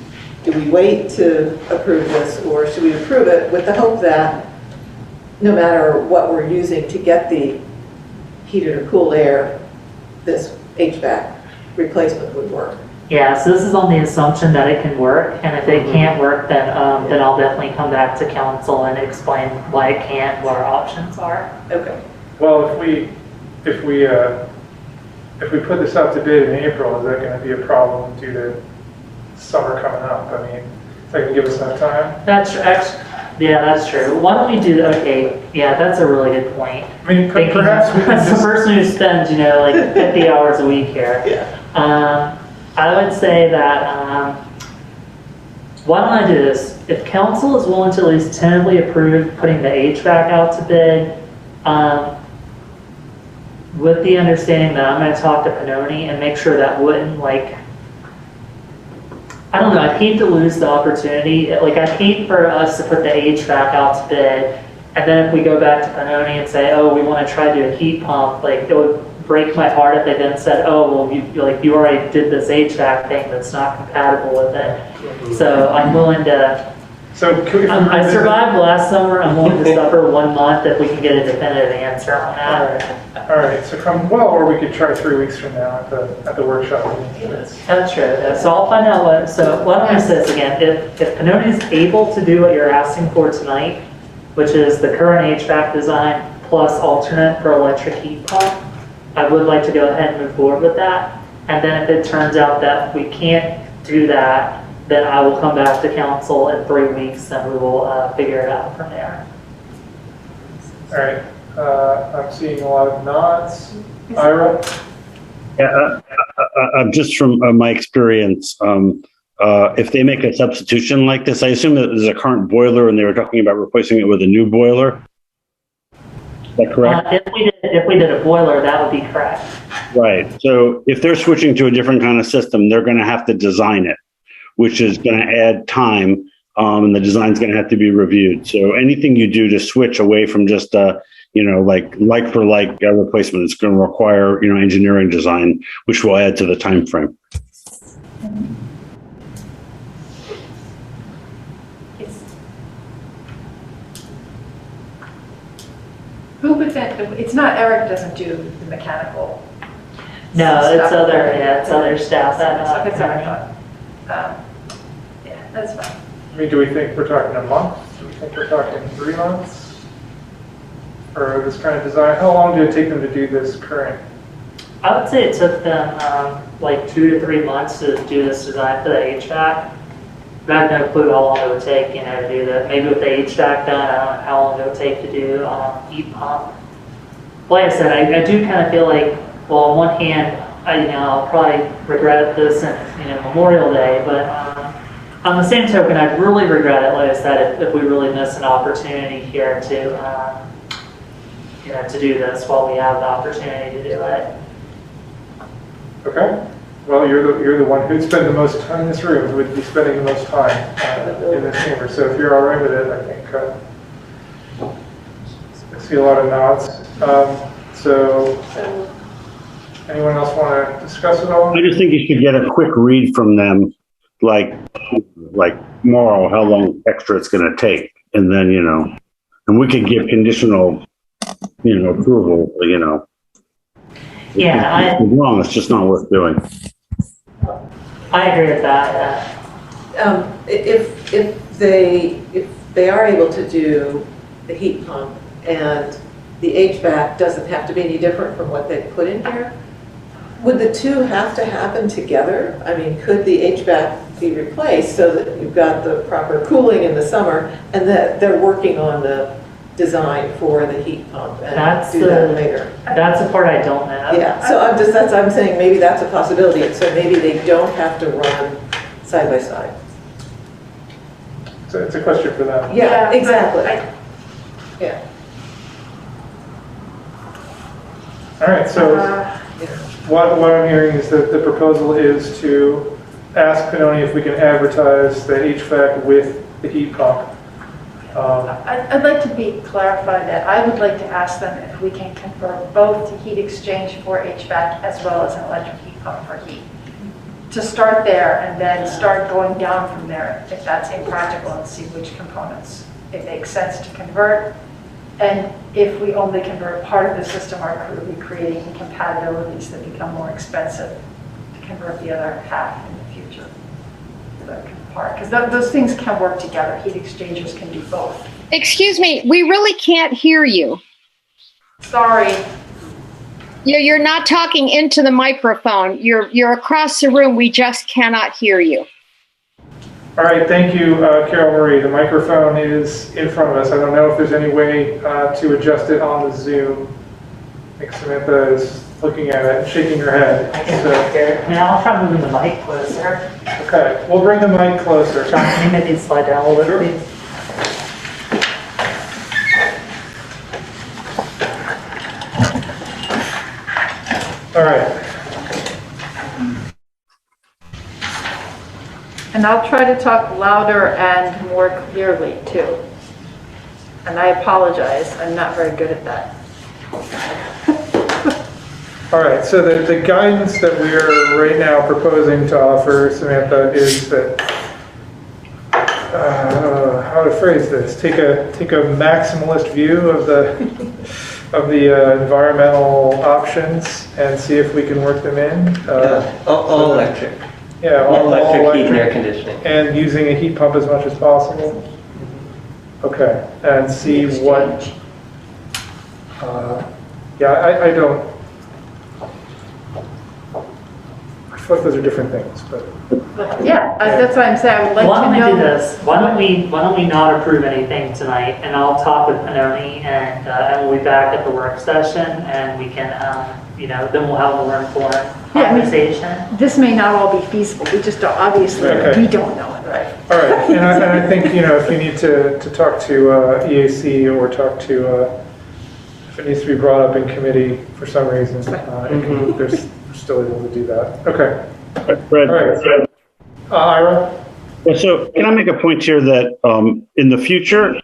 wait to approve this, or should we approve it with the hope that no matter what we're using to get the heated or cooled air, this HVAC replacement would work? Yeah, so this is on the assumption that it can work, and if it can't work, then I'll definitely come back to council and explain why it can't, what our options are. Okay. Well, if we put this out to bid in April, is that going to be a problem due to summer coming up? I mean, is that going to give us enough time? That's actually, yeah, that's true. Why don't we do that? Okay, yeah, that's a really good point. I mean, perhaps we can As a just... person who spends, like 50 hours a week here. Yeah. I would say that, why don't I do this? If council is willing to at least tentatively approve putting the HVAC out to bid, with the understanding that I'm going to talk to Canopy and make sure that wouldn't, I don't know, I'd hate to lose the opportunity. I'd hate for us to put the HVAC out to bid, and then if we go back to Canopy and say, oh, we want to try to do a heat pump, it would break my heart if they then said, oh, well, you already did this HVAC thing that's not compatible with it. So I'm willing to, I survived last summer, I'm willing to suffer 1 month if we can get a definitive answer on that. All right, so or we could try 3 weeks from now at the workshop. That's true. Yeah, so I'll find out so why don't I say this again, if Canopy is able to do what you're asking for tonight, which is the current HVAC design plus alternate for electric heat pump, I would like to go ahead and move forward with that. And then if it turns out that we can't do that, then I will come back to council in 3 weeks and we will figure it out from there. All right, I'm seeing a lot of nods. Ira? Yeah, just from my experience, if they make a substitution like this, I assume that there's a current boiler and they were talking about replacing it with a new boiler. Is that correct? If we did a boiler, that would be correct. Right. So if they're switching to a different kind of system, they're going to have to design it, which is going to add time, and the design's going to have to be reviewed. So anything you do to switch away from just like for like replacement, it's going to require engineering design, which will add to the time frame. Who would that, it's not, Eric doesn't do the mechanical. No, stuff. it's other staff that. It's our yeah, that's fine. I mean, do we think we're talking a month? Do we think we're talking 3 months? For this kind of design? How long did it take them to do this current? I would say it took them 2 to 3 months to do this design for the HVAC. I have no clue how long it would take, to do that. Maybe with the HVAC done, I don't know how long it would take to do heat pump. Like I said, I do kind of feel like, well, on one hand, I'll probably regret this in Memorial Day, but on the same token, I'd really regret it, like I said, if we really miss an opportunity here to to do this while we have the opportunity to do it. Okay. Well, you're the one who'd spend the most time in this room, who would be spending the most time in this chamber. So if you're all right with it, I think I see a lot of nods. So anyone else want to discuss it all? I just think you should get a quick read from them, like tomorrow, how long extra it's going to take, and then and we could give conditional, approval. Yeah, it's wrong. It's just not worth doing. I agree with that. If they are able to do the heat pump and the HVAC doesn't have to be any different from what they put in here, would the two have to happen together? I mean, could the HVAC be replaced so that you've got the proper cooling in the summer and that they're working on the design for the heat pump and do that later? That's the part I don't know. Yeah, so I'm saying maybe that's a possibility. So maybe they don't have to run side by side. So it's a question for them. Yeah, exactly. Yeah. All right, so what I'm hearing is that the proposal is to ask Canopy if we can advertise the HVAC with the heat pump. I'd like to be clarified that I would like to ask them if we can convert both to heat exchange for HVAC as well as an electric heat pump for heat. To start there and then start going down from there if that's impractical and see which components it makes sense to convert. And if we only convert part of the system, are we creating incompatibilities that become more expensive to convert the other half in the future? Because those things can work together. Heat exchangers can do both. Excuse me, we really can't hear you. Sorry. You're not talking into the microphone. You're across the room. We just cannot hear you. All right, thank you, Carol Marie. The microphone is in front of us. I don't know if there's any way to adjust it on the Zoom. I think Samantha is looking at it and shaking her head. I can hear it. I'll try moving the mic closer. Okay, we'll bring the mic closer. John, can you maybe slide down a little bit, please? All right. And I'll try to talk louder and more clearly too. And I apologize, I'm not very good at that. All right, so the guidance that we're right now proposing to offer, Samantha, is that, how to phrase this, take a maximalist view of the environmental options and see if we can work them in. All electric. Yeah, all electric heat and air conditioning. And using a heat pump as much as possible. Okay, and see what, I don't, I feel like those are different things, but. Yeah, that's what I'm saying, I would like to know. Why don't we do this? Why don't we not approve anything tonight, and I'll talk with Canopy, and we'll be back at the work session, and we can, then we'll have a more informed conversation. This may not all be feasible, we just don't, obviously, we don't know it, right? All right, and I think, if you need to talk to EAC or talk to, if it needs to be brought up in committee for some reason, they're still able to do that. Okay. Fred, All right. Ira? So can I make a point here that in the future,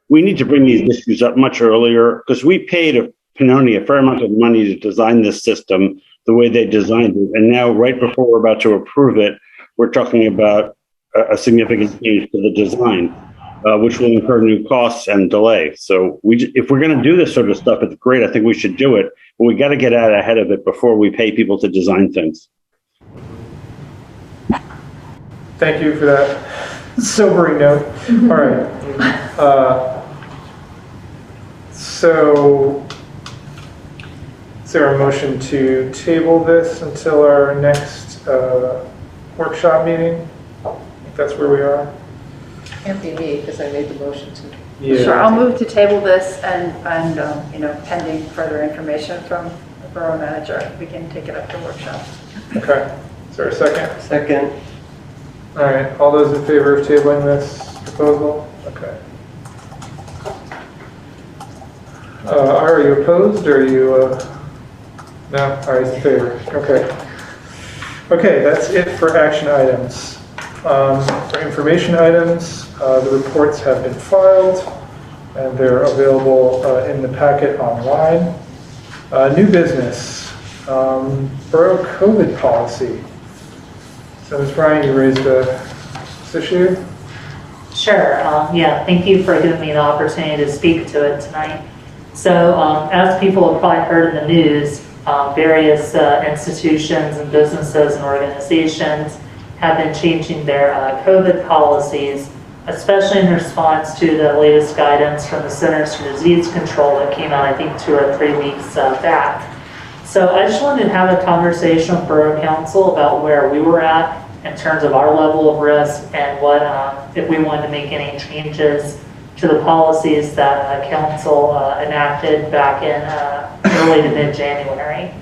we need to bring these issues up much earlier because we paid Canopy a fair amount of money to design this system the way they designed it. And now right before we're about to approve it, we're talking about a significant change to the design, which will incur new costs and delay. So if we're going to do this sort of stuff, it's great. I think we should do it, but we got to get out ahead of it before we pay people to design things. Thank you for that sobering note. All right. So is there a motion to table this until our next workshop meeting? I think that's where we are. Can't be me because I made the motion to. Yeah. Sure, I'll move to table this and pending further information from the borough manager, we can take it up to workshop. Okay. Is there a second? Second. All right. All those in favor of tabling this proposal? Okay. Are you opposed or are you? No? All right, in favor. Okay. Okay, that's it for action items. For information items, the reports have been filed and they're available in the packet online. New business, borough COVID policy. So Ms. Bryan, you raised this issue? Sure. Thank you for giving me the opportunity to speak to it tonight. So as people have probably heard in the news, various institutions and businesses and organizations have been changing their COVID policies, especially in response to the latest guidance from the Centers for Disease Control that came out, I think, 2 or 3 weeks back. So I just wanted to have a conversation with Borough Council about where we were at in terms of our level of risk and what, if we wanted to make any changes to the policies that Council enacted back in early to mid-January.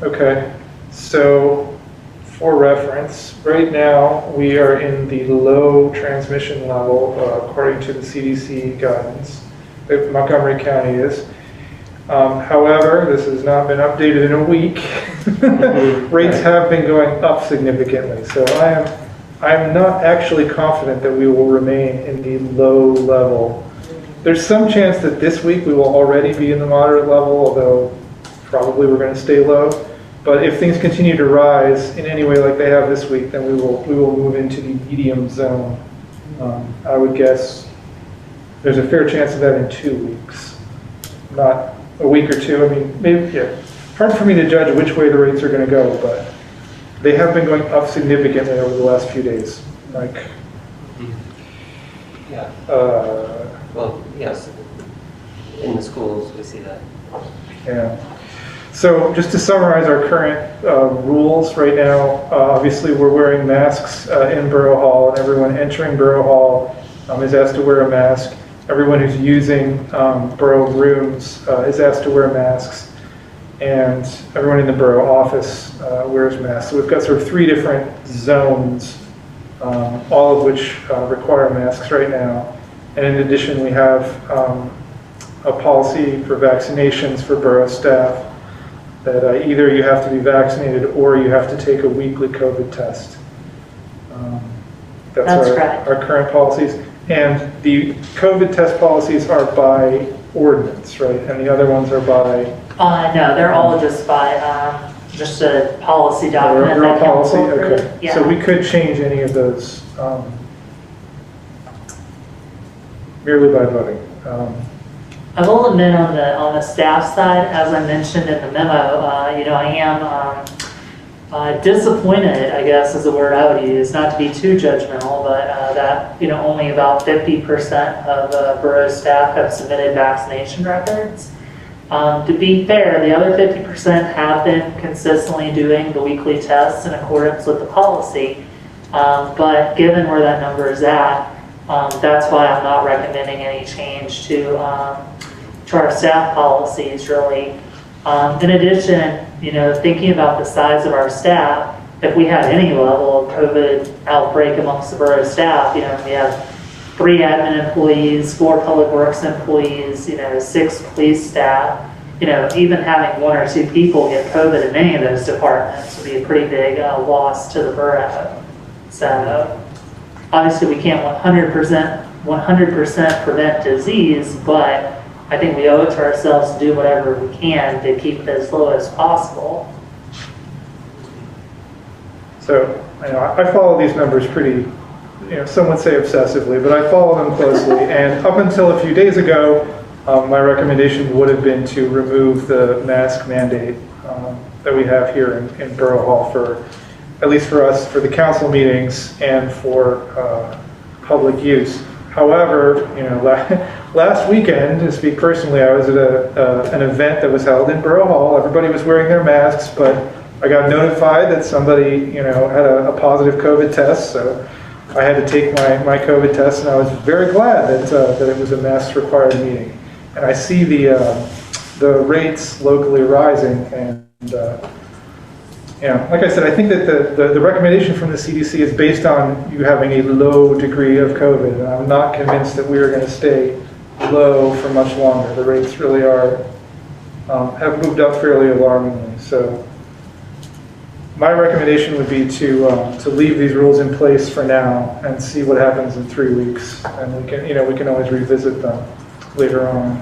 Okay, so for reference, right now we are in the low transmission level according to the CDC guidance that Montgomery County is. However, this has not been updated in a week. Rates have been going up significantly, so I'm not actually confident that we will remain in the low level. There's some chance that this week we will already be in the moderate level, although probably we're going to stay low. But if things continue to rise in any way like they have this week, then we will move into the medium zone. I would guess there's a fair chance of that in 2 weeks, not a week or two. I mean, maybe, yeah. Hard for me to judge which way the rates are going to go, but they have been going up significantly over the last few days. Like, Yeah. Well, yes. In the schools, we see that. yeah. So just to summarize our current rules right now, obviously we're wearing masks in Borough Hall, and everyone entering Borough Hall is asked to wear a mask. Everyone who's using Borough rooms is asked to wear masks, and everyone in the Borough office wears masks. So we've got sort of 3 different zones, all of which require masks right now. And in addition, we have a policy for vaccinations for Borough staff, that either you have to be vaccinated or you have to take a weekly COVID test. That's our current policies. And the COVID test policies are by ordinance, right? And the other ones are by? No, they're all just by, just a policy document. They're all policy, okay. Yeah. So we could change any of those merely by voting. I will admit on the staff side, as I mentioned in the memo, I am disappointed, I guess is the word I would use, not to be too judgmental, but that only about 50% of Borough staff have submitted vaccination records. To be fair, the other 50% have been consistently doing the weekly tests in accordance with the policy, but given where that number is at, that's why I'm not recommending any change to our staff policies, really. In addition, thinking about the size of our staff, if we had any level of COVID outbreak amongst the Borough staff, we have 3 admin employees, 4 public works employees, 6 police staff, even having 1 or 2 people get COVID in any of those departments would be a pretty big loss to the Borough. So obviously we can't 100% prevent disease, but I think we owe it to ourselves to do whatever we can to keep it as low as possible. So, I follow these numbers pretty, some would say obsessively, but I follow them closely. And up until a few days ago, my recommendation would have been to remove the mask mandate that we have here in Borough Hall for, at least for us, for the council meetings and for public use. However, last weekend, to speak personally, I was at an event that was held in Borough Hall. Everybody was wearing their masks, but I got notified that somebody, had a positive COVID test, so I had to take my COVID test, and I was very glad that it was a mask required meeting. And I see the rates locally rising, and like I said, I think that the recommendation from the CDC is based on you having a low degree of COVID, and I'm not convinced that we are going to stay low for much longer. The rates really have moved up fairly alarmingly. So my recommendation would be to leave these rules in place for now and see what happens in 3 weeks, and we can always revisit them later on.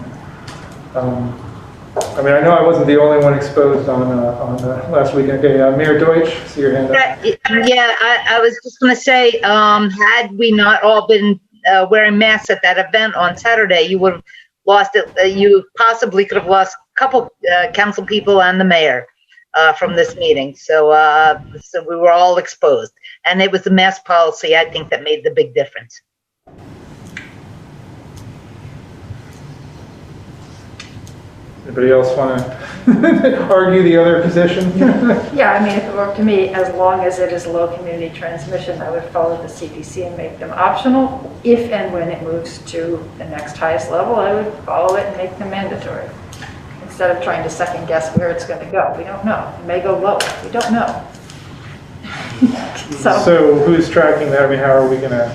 I know I wasn't the only one exposed on last weekend. Okay, Mayor Deutsch, see your hand up. Yeah, I was just going to say, had we not all been wearing masks at that event on Saturday, you would have lost it. You possibly could have lost a couple council people and the mayor from this meeting. So we were all exposed, and it was the mask policy, I think, that made the big difference. Anybody else want to argue the other position? Yeah, if it were to me, as long as it is low community transmission, I would follow the CDC and make them optional. If and when it moves to the next highest level, I would follow it and make them mandatory. Instead of trying to second guess where it's going to go. We don't know. It may go lower. We don't know. So who's tracking that? How are we going to?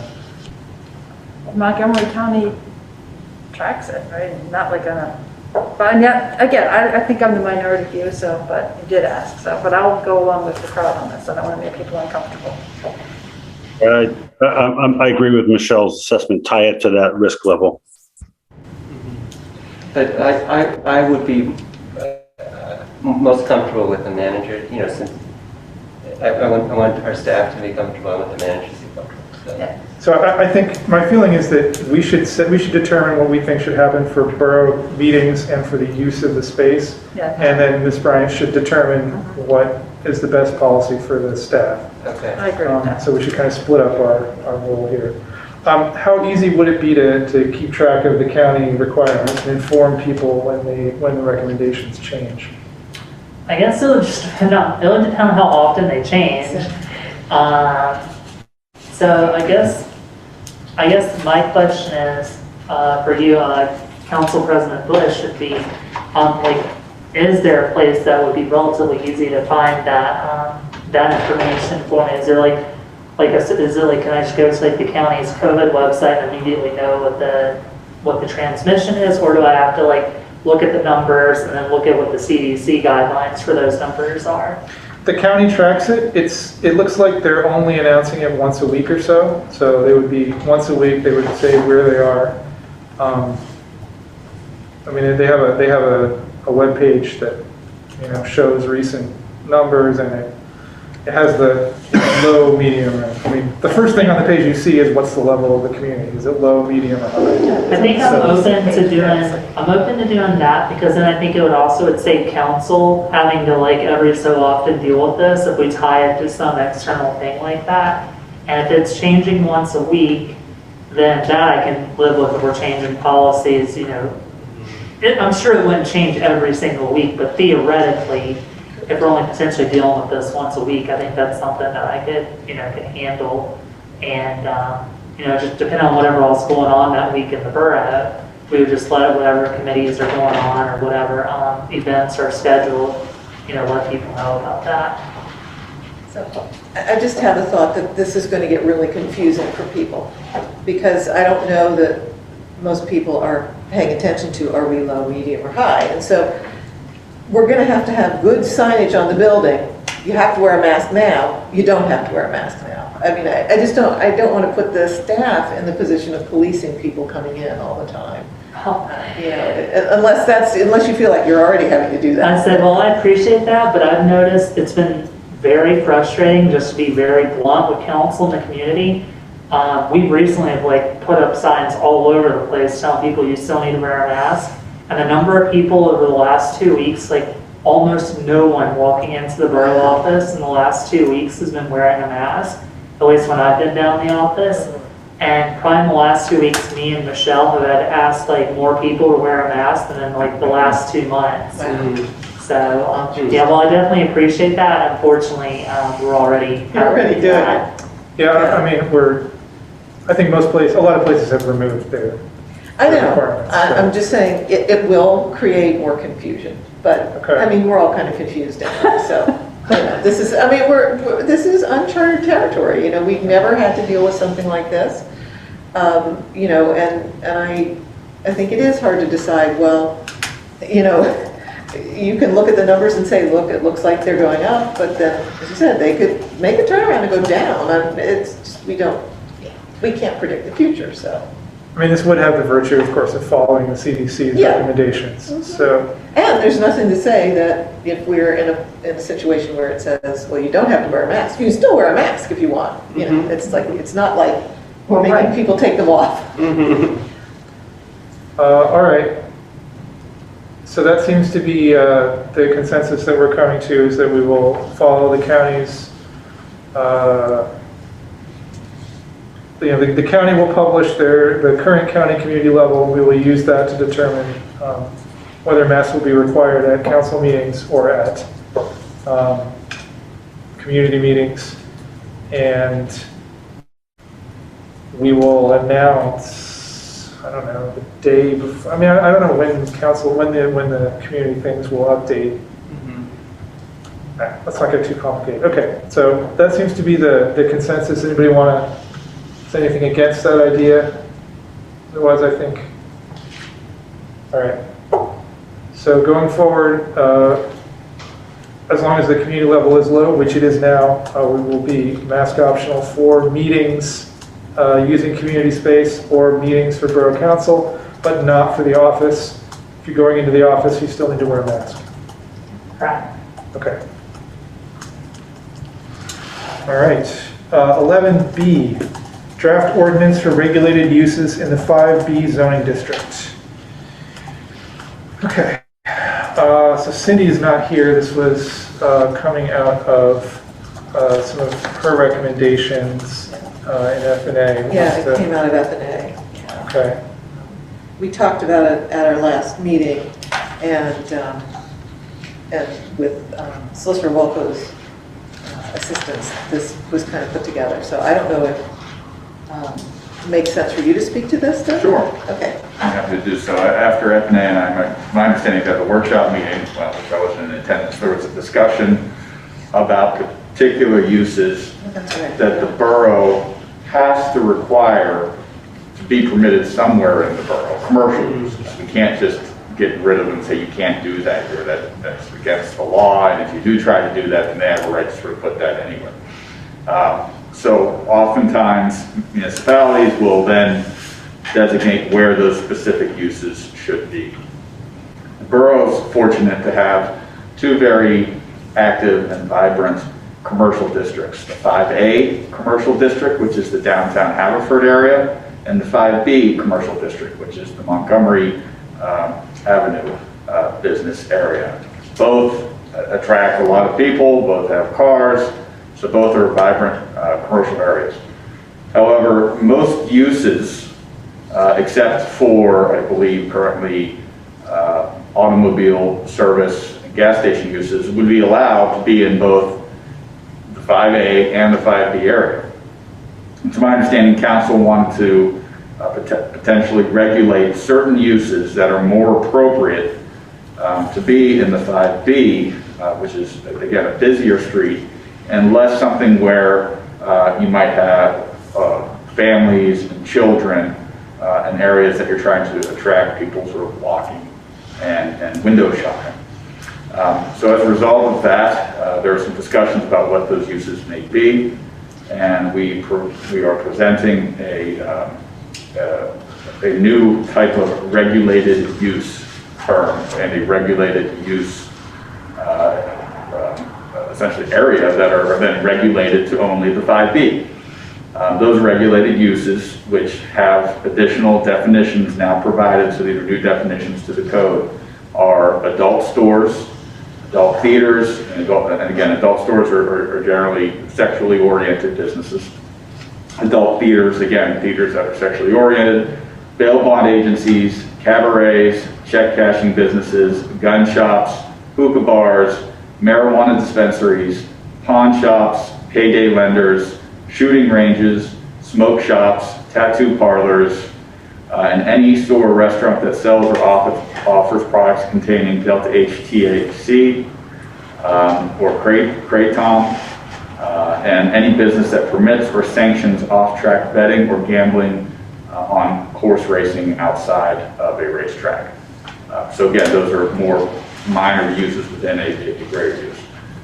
Montgomery County tracks it, right? Not like on a but yeah, again, I think I'm the minority view, so, but you did ask, so, but I'll go along with the crowd on this. I don't want to make people uncomfortable. I agree with Michelle's assessment. Tie it to that risk level. But I would be most comfortable with the manager, you know, since I want our staff to be comfortable, I want the manager to be comfortable. So. Yeah. So I think, my feeling is that we should determine what we think should happen for borough meetings and for the use of the space. Yeah. And then Ms. Bryant should determine what is the best policy for the staff. Okay. I agree with that. So we should kind of split up our role here. How easy would it be to keep track of the county requirements and inform people when the recommendations change? I guess it would just depend on how often they change. So I guess my question is, for you, Council President Bush, would be, is there a place that would be relatively easy to find that information for me? Is there can I just go to the county's COVID website and immediately know what the transmission is, or do I have to look at the numbers and then look at what the CDC guidelines for those numbers are? The county tracks it. It looks like they're only announcing it once a week or so. So they would be once a week. They would say where they are. I mean, they have a web page that shows recent numbers, and it has the low, medium, and I mean, the first thing on the page you see is what's the level of the community. Is it low, medium, or high? I think I'm open to doing that, because then I think it would save council having to every so often deal with this if we tie it to some external thing like that. And if it's changing once a week, then that I can live with. If we're changing policies, I'm sure it wouldn't change every single week, but theoretically, if we're only potentially dealing with this once a week, I think that's something that I could handle. And, just depending on whatever else going on that week in the borough, we would just let whatever committees are going on or whatever events are scheduled, let people know about that. So I just have a thought that this is going to get really confusing for people, because I don't know that most people are paying attention to, are we low, medium, or high? And so we're going to have good signage on the building. You have to wear a mask now. You don't have to wear a mask now. I mean, I don't want to put the staff in the position of policing people coming in all the time. Unless you feel like you're already having to do that. I said, well, I appreciate that, but I've noticed it's been very frustrating, just to be very blunt, with council in the community. We recently have put up signs all over the place telling people you still need to wear a mask. And the number of people over the last 2 weeks, almost no one walking into the borough office in the last 2 weeks has been wearing a mask, at least when I've been down the office. And probably in the last 2 weeks, me and Michelle have had asked more people to wear a mask than in the last 2 months. So well, I definitely appreciate that. Unfortunately, we're already doing it. Yeah, I mean, I think a lot of places have removed their I know. requirements. I'm just saying it will create more confusion, but Okay. I mean, we're all kind of confused anyway. So this is, this is uncharted territory. We've never had to deal with something like this. And I think it is hard to decide. Well, you can look at the numbers and say, look, it looks like they're going up, but then, as you said, they could make a turnaround and go down. It's just we can't predict the future. So. I mean, this would have the virtue, of course, of following the CDC's recommendations. Mm-hmm. So, and there's nothing to say that if we're in a situation where it says, well, you don't have to wear a mask, you can still wear a mask if you want. It's not like we're making people take them off. All right. So that seems to be the consensus that we're coming to, is that we will follow the county's. The county will publish the current county community level. We will use that to determine whether masks will be required at council meetings or at community meetings. And we will announce, I don't know, the day before. I mean, I don't know when the community things will update. Let's not get too complicated. Okay, so that seems to be the consensus. Anybody want to say anything against that idea? Otherwise, I think, all right. So going forward, as long as the community level is low, which it is now, we will be mask optional for meetings using community space or meetings for Borough Council, but not for the office. If you're going into the office, you still need to wear a mask. Correct. Okay. All right. 11B, draft ordinance for regulated uses in the 5B zoning district. Okay. So Cindy is not here. This was coming out of some of her recommendations in F&A. Yeah, it came out of F&A. Okay. We talked about it at our last meeting, and with Solicitor Wolko's assistance, this was kind of put together. So I don't know if it makes sense for you to speak to this, though? Sure. Okay. I'm happy to do so. After F&A and my understanding is that the workshop meeting, well, which I wasn't in attendance, there was a discussion about particular uses That's right. that the borough has to require to be permitted somewhere in the borough, commercial uses. We can't just get rid of them and say you can't do that here. That's against the law, and if you do try to do that, then they have a right to sort of put that anywhere. So oftentimes municipalities will then designate where those specific uses should be. The borough is fortunate to have two very active and vibrant commercial districts. The 5A commercial district, which is the downtown Haverford area, and the 5B commercial district, which is the Montgomery Avenue business area. Both attract a lot of people, both have cars, so both are vibrant commercial areas. However, most uses, except for, I believe, currently automobile service and gas station uses, would be allowed to be in both the 5A and the 5B area. And to my understanding, council wanted to potentially regulate certain uses that are more appropriate to be in the 5B, which is, again, a busier street, and less something where you might have families and children and areas that you're trying to attract people sort of walking and window shopping. So as a result of that, there are some discussions about what those uses may be, and we are presenting a new type of regulated use term and a regulated use essentially area that are then regulated to only the 5B. Those regulated uses, which have additional definitions now provided, so these are new definitions to the code, are adult stores, adult theaters, and again, adult stores are generally sexually oriented businesses. Adult theaters, again, theaters that are sexually oriented, bail bond agencies, cabarets, check cashing businesses, gun shops, hookah bars, marijuana dispensaries, pawn shops, payday lenders, shooting ranges, smoke shops, tattoo parlors, and any store or restaurant that sells or offers products containing Delta H THC or Kratom, and any business that permits or sanctions off-track betting or gambling on horse racing outside of a racetrack. So again, those are more minor uses within a greater use.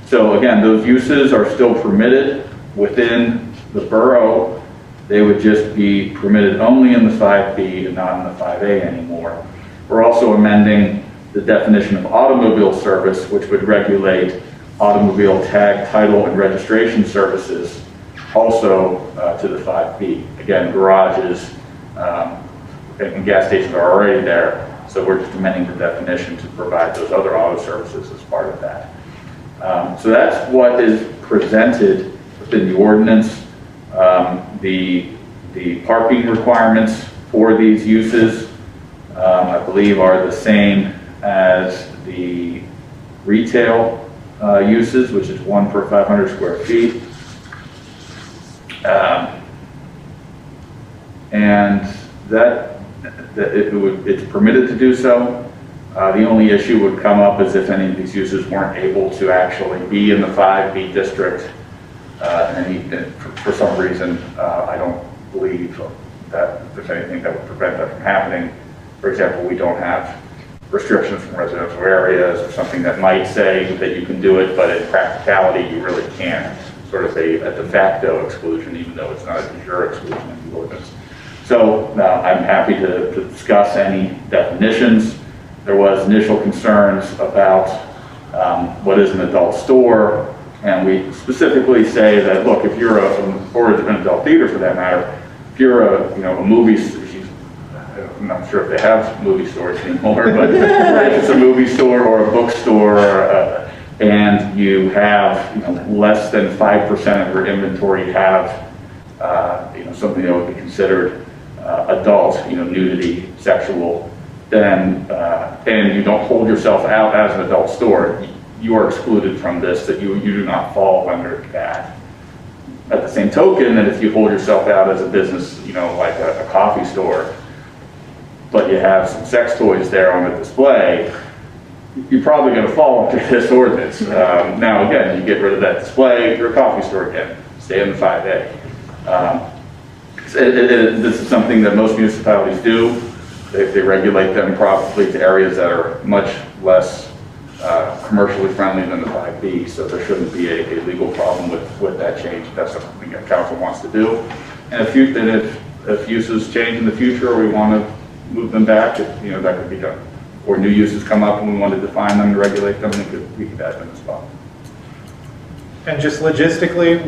So again, those uses are still permitted within the borough. They would just be permitted only in the 5B and not in the 5A anymore. We're also amending the definition of automobile service, which would regulate automobile tag, title, and registration services also to the 5B. Again, garages and gas stations are already there, so we're just amending the definition to provide those other auto services as part of that. So that's what is presented within the ordinance. The parking requirements for these uses, I believe, are the same as the retail uses, which is 1 per 500 square feet. And it's permitted to do so. The only issue would come up is if any of these uses weren't able to actually be in the 5B district. For some reason, I don't believe that there's anything that would prevent that from happening. For example, we don't have restrictions from residential areas, or something that might say that you can do it, but in practicality, you really can't. Sort of a de facto exclusion, even though it's not a de jure exclusion in the ordinance. So I'm happy to discuss any definitions. There was initial concerns about what is an adult store, and we specifically say that, look, if you're or an adult theater for that matter, if you're a movie, I'm not sure if they have movie stores anymore, but if it's a movie store or a bookstore, and you have less than 5% of your inventory have something that would be considered adult, nudity, sexual, then and you don't hold yourself out as an adult store, you are excluded from this. That you do not fall under that. At the same token, that if you hold yourself out as a business, like a coffee store, but you have some sex toys there on the display, you're probably going to fall under this ordinance. Now, again, you get rid of that display, you're a coffee store again. Stay in the 5A. This is something that most municipalities do. They regulate them probably to areas that are much less commercially friendly than the 5B, so there shouldn't be a legal problem with that change. That's something that council wants to do. And if uses change in the future, or we want to move them back, that could be done. Or new uses come up and we want to define them and regulate them, we could add them as well. And just logistically,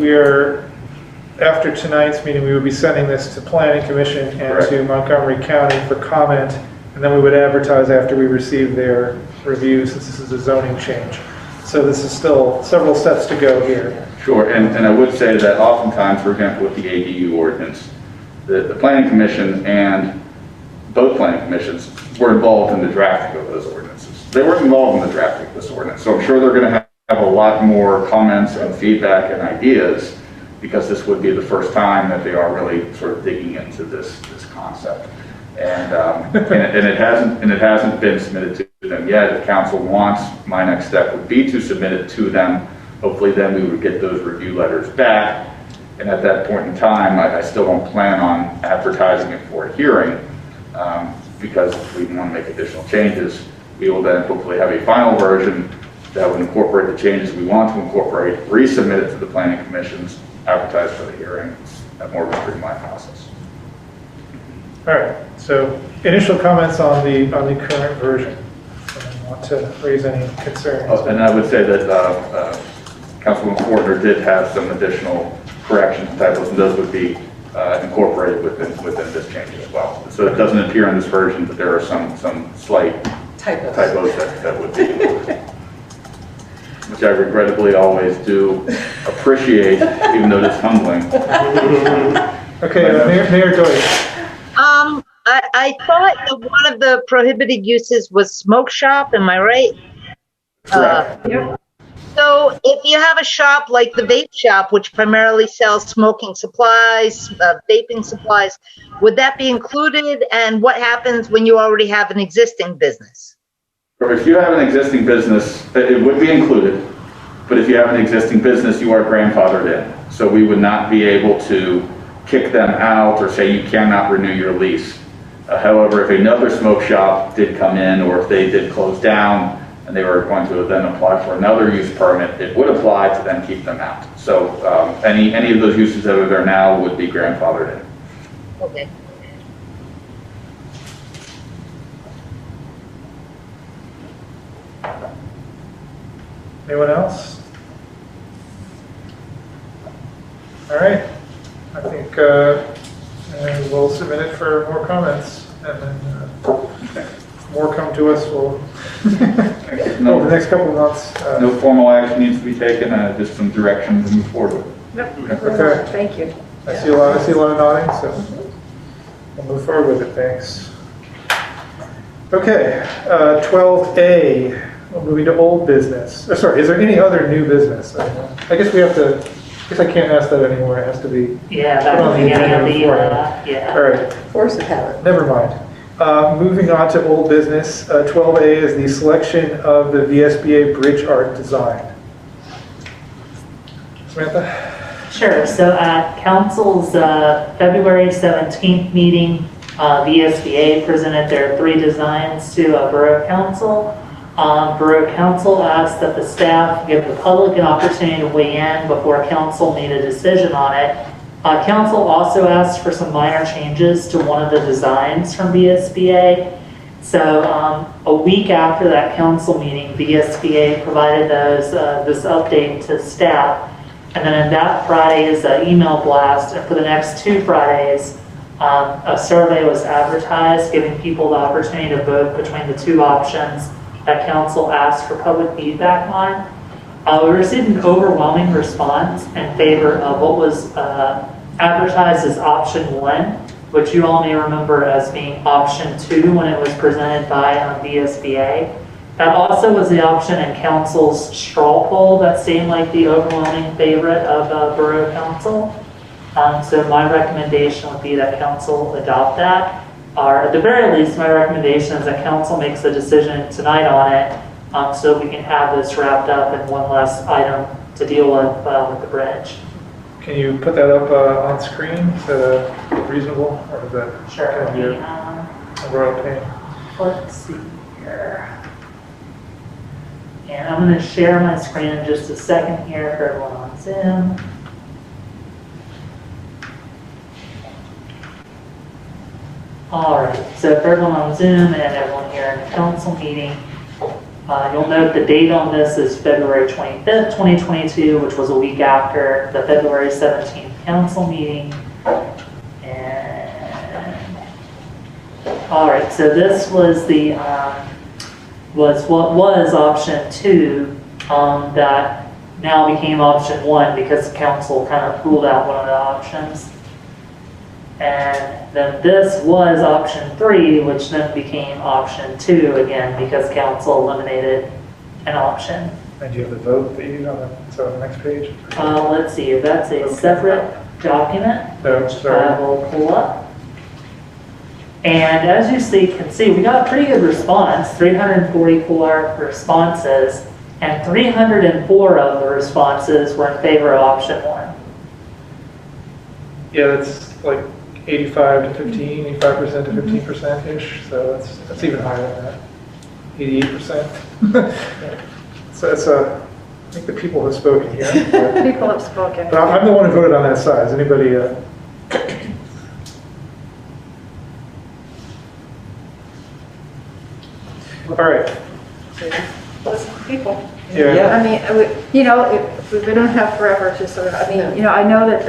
after tonight's meeting, we would be sending this to Planning Commission and Correct. to Montgomery County for comment, and then we would advertise after we receive their review, since this is a zoning change. So this is still several steps to go here. Sure, and I would say that oftentimes, for example, with the ADU ordinance, the Planning Commission and both planning commissions were involved in the drafting of those ordinances. They weren't involved in the drafting of this ordinance, so I'm sure they're going to have a lot more comments and feedback and ideas, because this would be the first time that they are really sort of digging into this concept. And it hasn't been submitted to them yet. If council wants, my next step would be to submit it to them. Hopefully then we would get those review letters back. And at that point in time, I still don't plan on advertising it for a hearing, because if we want to make additional changes, we will then hopefully have a final version that would incorporate the changes we want to incorporate, resubmit it to the planning commissions, advertise for the hearing, have more of a streamlined process. All right, so initial comments on the current version. I want to raise any concerns. And I would say that Councilwoman Fortner did have some additional corrections and typos, and those would be incorporated within this change as well. So it doesn't appear in this version, but there are some slight typos that would be included, which I regrettably always do appreciate, even though it's humbling. Okay, Mayor Doyle. I thought that one of the prohibited uses was smoke shop, am I right? Correct. Yep. So if you have a shop like the vape shop, which primarily sells smoking supplies, vaping supplies, would that be included? And what happens when you already have an existing business? Or if you have an existing business, it would be included. But if you have an existing business, you are grandfathered in. So we would not be able to kick them out or say you cannot renew your lease. However, if another smoke shop did come in, or if they did close down and they were going to then apply for another use permit, it would apply to then keep them out. So any of those uses that are there now would be grandfathered in. Okay. Anyone else? All right. I think we'll submit it for more comments, and then more come to us over the next couple of months. No formal action needs to be taken, just some direction to move forward with. Yep. Okay. Thank you. I see a lot of nodding, so we'll move forward with it. Thanks. Okay, 12A. We're moving to old business. Sorry, is there any other new business? I guess we have to. I guess I can't ask that anymore. It has to be. Yeah, that's the beginning of the, yeah. All right. Force of habit. Never mind. Moving on to old business. 12A is the selection of the VSBA bridge art design. Samantha? Sure. So at Council's February 17th meeting, VSBA presented their 3 designs to Borough Council. Borough Council asked that the staff give the public an opportunity to weigh in before council made a decision on it. Council also asked for some minor changes to one of the designs from VSBA. So a week after that council meeting, VSBA provided this update to staff. And then in that Friday's email blast, and for the next 2 Fridays, a survey was advertised, giving people the opportunity to vote between the 2 options that council asked for public feedback on. We received an overwhelming response in favor of what was advertised as option 1, which you all may remember as being option 2 when it was presented by VSBA. That also was the option in council's straw poll that seemed like the overwhelming favorite of Borough Council. So my recommendation would be that council adopt that. Or at the very least, my recommendation is that council makes a decision tonight on it so we can have this wrapped up in one less item to deal with the bridge. Can you put that up on screen? Is that reasonable, or is that Sure. kind of a royal pain? Let's see here. And I'm going to share my screen in just a second here for everyone on Zoom. All right, so for everyone on Zoom and everyone here in the council meeting, you'll note the date on this is February 25th, 2022, which was a week after the February 17th council meeting. And all right, so this was the what was option 2 that now became option 1 because the council kind of ruled out one of the options. And then this was option 3, which then became option 2 again because council eliminated an option. And do you have the vote that you need on the next page? Let's see if that's a separate document, No, which sorry. I will pull up. And as you can see, we got a pretty good response, 344 responses, and 304 of the responses were in favor of option 1. Yeah, that's like 85 to 15, 85% to 15%-ish, so that's even higher than that. 88%. So it's I think the people have spoken here. People have spoken. But I'm the one who voted on that side. Is anybody? All right. Listen to people. Yeah. I mean, we don't have forever to sort of, I mean, I know that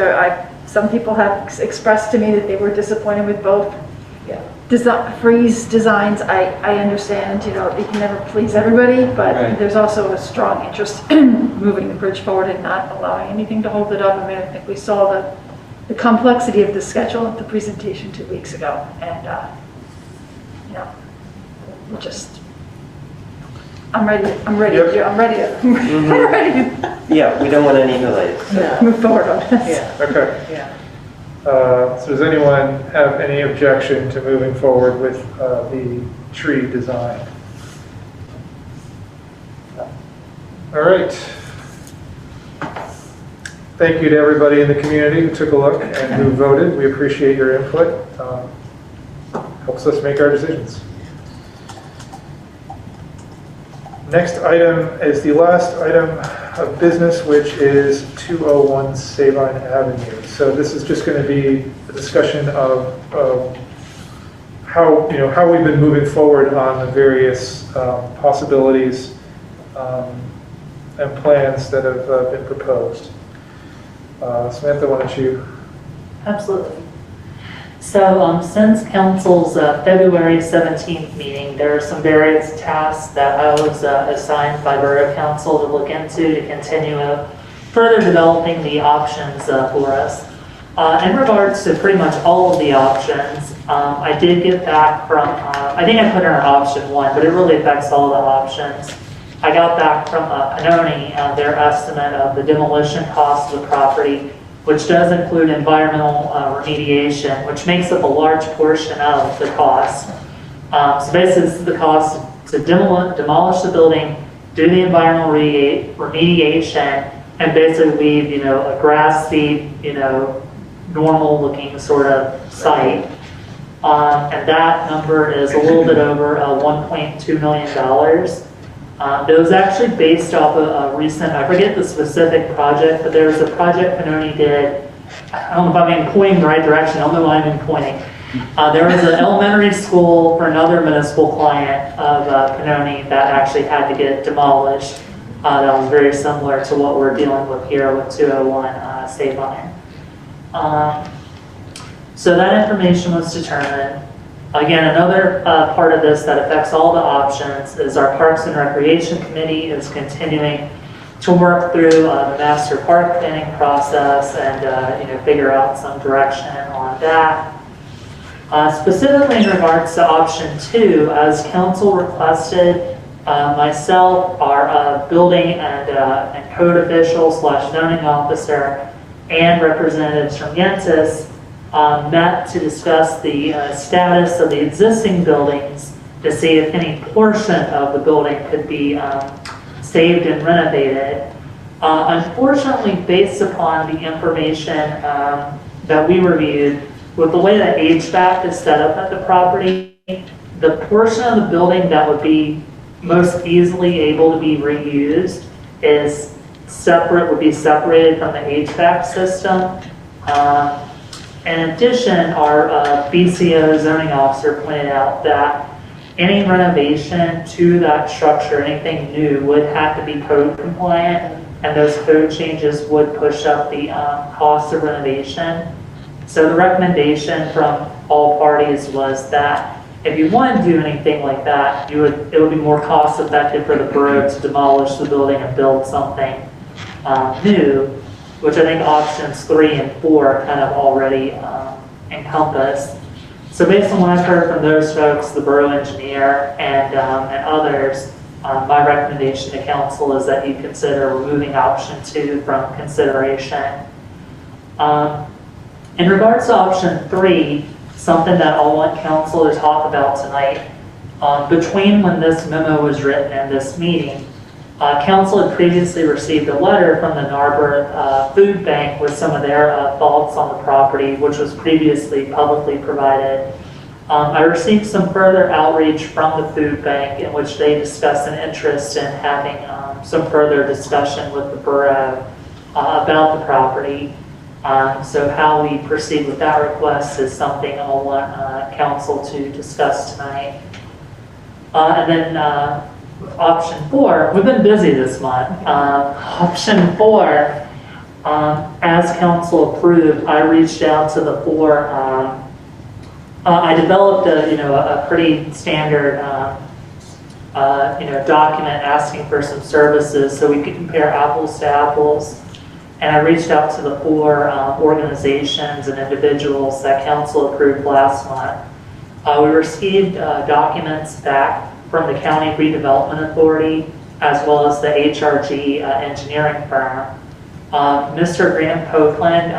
some people have expressed to me that they were disappointed with both freeze designs. I understand, you can never please everybody, but Right. there's also a strong interest in moving the bridge forward and not allowing anything to hold it up. I mean, I think we saw the complexity of the schedule of the presentation 2 weeks ago, and I'm ready Yep. I'm ready to Yeah, we don't want any delays. move forward on this. Okay. Yeah. So does anyone have any objection to moving forward with the tree design? All right. Thank you to everybody in the community who took a look and who voted. We appreciate your input. Helps us make our decisions. Next item is the last item of business, which is 201 Sabine Avenue. So this is just going to be a discussion of how we've been moving forward on the various possibilities and plans that have been proposed. Samantha, why don't you? Absolutely. So since council's February 17th meeting, there are some various tasks that I was assigned by Borough Council to look into to continue further developing the options for us. In regards to pretty much all of the options, I did get back from, I think I put in option 1, but it really affects all the options. I got back from Canopy their estimate of the demolition cost of the property, which does include environmental remediation, which makes up a large portion of the cost. So basically, this is the cost to demolish the building, do the environmental remediation, and basically leave, a grass seed, normal-looking sort of site. And that number is a little bit over $1.2 million. It was actually based off of a recent, I forget the specific project, but there was a project Canopy did. I don't know if I'm pointing the right direction. I don't know why I'm pointing. There was an elementary school for another municipal client of Canopy that actually had to get demolished. That was very similar to what we're dealing with here with 201 State Line. So that information was determined. Again, another part of this that affects all the options is our Parks and Recreation Committee is continuing to work through the master park planning process and figure out some direction on that. Specifically in regards to option 2, as council requested, myself, our building and code official / zoning officer, and representatives from Yentis met to discuss the status of the existing buildings to see if any portion of the building could be saved and renovated. Unfortunately, based upon the information that we reviewed, with the way that HVAC is set up at the property, the portion of the building that would be most easily able to be reused is would be separated from the HVAC system. In addition, our BCO zoning officer pointed out that any renovation to that structure, anything new, would have to be code compliant, and those code changes would push up the cost of renovation. So the recommendation from all parties was that if you want to do anything like that, it would be more cost effective for the borough to demolish the building and build something new, which I think options 3 and 4 kind of already encompass. So based on what I've heard from those folks, the borough engineer and others, my recommendation to council is that you consider removing option 2 from consideration. In regards to option 3, something that I want council to talk about tonight, between when this memo was written and this meeting, council had previously received a letter from the Narberth Food Bank with some of their thoughts on the property, which was previously publicly provided. I received some further outreach from the food bank in which they discussed an interest in having some further discussion with the borough about the property. So how we proceed with that request is something I'll want council to discuss tonight. And then option 4, we've been busy this month. Option 4, as council approved, I reached out to the 4. I developed a pretty standard document asking for some services so we could compare apples to apples. And I reached out to the 4 organizations and individuals that council approved last month. We received documents back from the County Redevelopment Authority, as well as the HRG engineering firm. Mr. Graham Copeland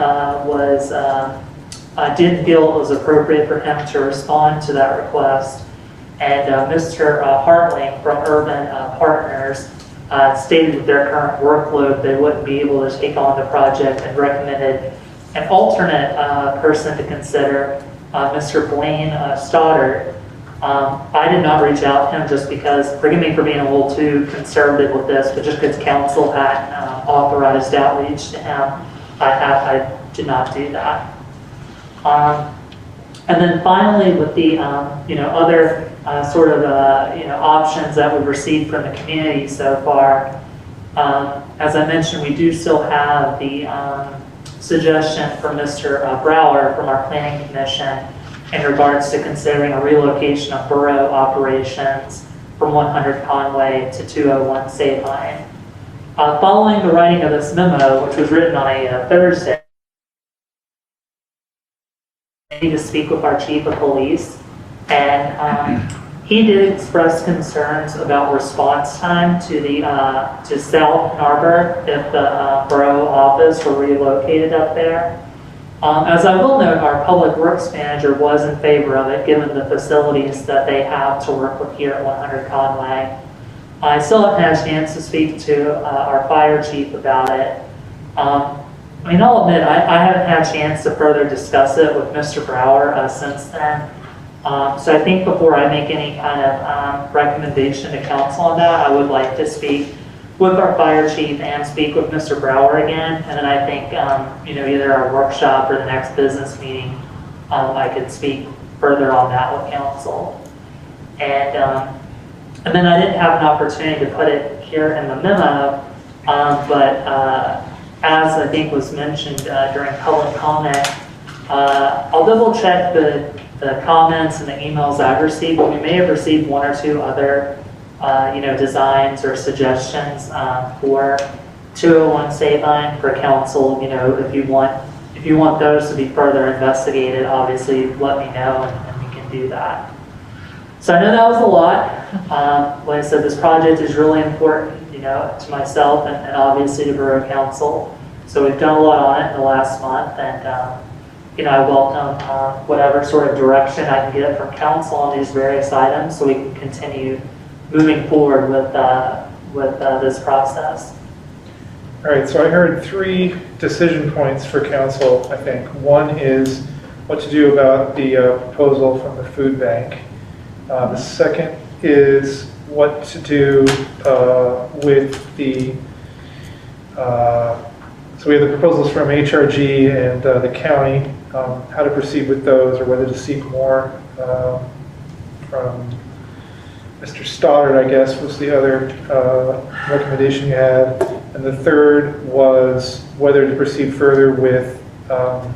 didn't feel it was appropriate for him to respond to that request. And Mr. Hartling from Urban Partners stated with their current workload they wouldn't be able to take on the project and recommended an alternate person to consider, Mr. Blaine Stoddard. I did not reach out to him just because, forgive me for being a little too conservative with this, but just because council hadn't authorized outreach to him, I did not do that. And then finally, with the other sort of options that we've received from the community so far, as I mentioned, we do still have the suggestion from Mr. Brower from our Planning Commission in regards to considering a relocation of borough operations from 100 Conway to 201 State Line. Following the writing of this memo, which was written on a Thursday, I need to speak with our chief of police, and he did express concerns about response time to the to South Narberth if the borough office were relocated up there. As I will note, our public works manager was in favor of it, given the facilities that they have to work with here at 100 Conway. I still haven't had a chance to speak to our fire chief about it. I mean, I'll admit, I haven't had a chance to further discuss it with Mr. Brower since then. So I think before I make any kind of recommendation to council on that, I would like to speak with our fire chief and speak with Mr. Brower again. And then I think, either our workshop or the next business meeting, I could speak further on that with council. And then I didn't have an opportunity to put it here in the memo, but as I think was mentioned during public comment, I'll double check the comments and the emails I've received, but we may have received one or two other, designs or suggestions for 201 Sabine for council. If you want those to be further investigated, obviously let me know and we can do that. So I know that was a lot. Like I said, this project is really important, to myself and obviously to Borough Council. So we've done a lot on it in the last month, and I welcome whatever sort of direction I can get from council on these various items, so we can continue moving forward with this process. All right, so I heard 3 decision points for council, I think. One is what to do about the proposal from the food bank. The second is what to do with the, so we have the proposals from HRG and the county, how to proceed with those, or whether to seek more from Mr. Stoddard, I guess, was the other recommendation you had. And the third was whether to proceed further with the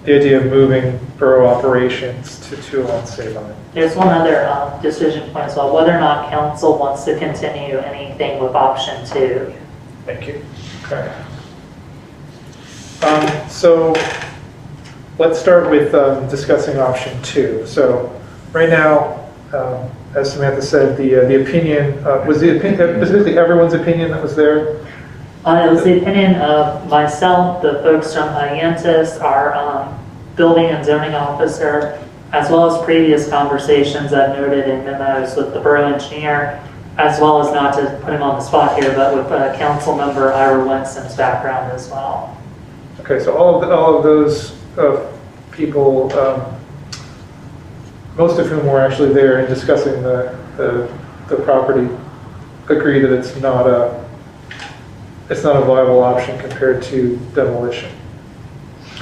idea of moving borough operations to 201 Sabine. There's one other decision point as well, whether or not council wants to continue anything with option 2. Thank you. Okay. So let's start with discussing option 2. So right now, as Samantha said, the opinion, was basically everyone's opinion that was there? It was the opinion of myself, the folks from Iantis, our building and zoning officer, as well as previous conversations I've noted in memos with the borough engineer, as well as, not to put him on the spot here, but with council member Ira Winston's background as well. Okay, so all of those people, most of whom were actually there and discussing the property, agree that it's not a viable option compared to demolition.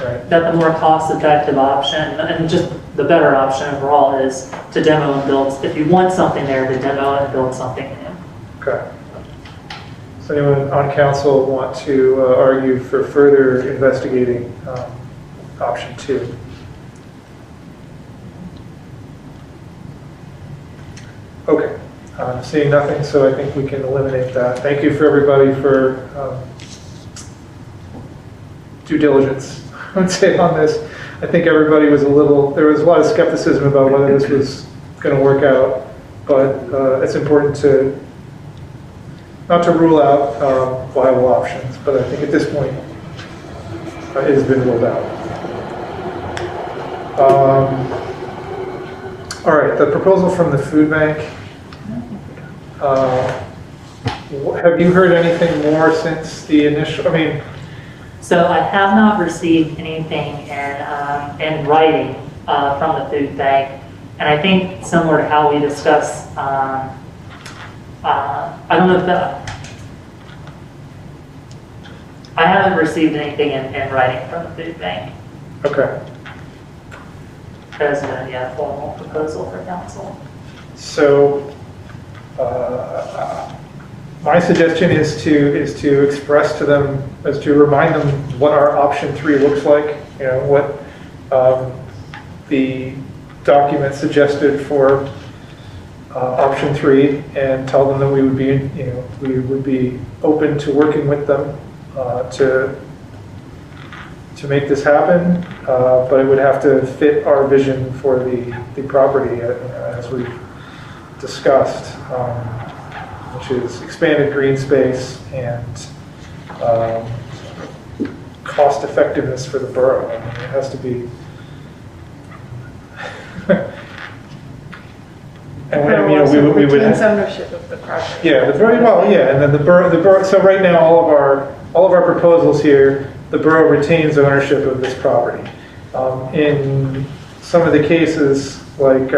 Right. That the more cost-effective option, and just the better option overall, is to demo and build. If you want something there, to demo and build something new. Okay. Does anyone on council want to argue for further investigating option 2? Okay. Seeing nothing, so I think we can eliminate that. Thank you for everybody for due diligence, I would say, on this. I think everybody was there was a lot of skepticism about whether this was going to work out, but it's important not to rule out viable options, but I think at this point it has been ruled out. All right, the proposal from the food bank. Have you heard anything more since the initial, So I have not received anything in writing from the food bank, and I think similar to how we discussed, I don't know if I haven't received anything in writing from the food bank. Okay. As a formal proposal for council. So my suggestion is to express to them, is to remind them what our option 3 looks like, what the document suggested for option 3, and tell them that we would be open to working with them to make this happen, but it would have to fit our vision for the property as we've discussed, which is expanded green space and cost effectiveness for the borough. It has to be. And we would have ownership of the property. Yeah, and then the borough. So right now, all of our proposals here, the borough retains ownership of this property. In some of the cases, like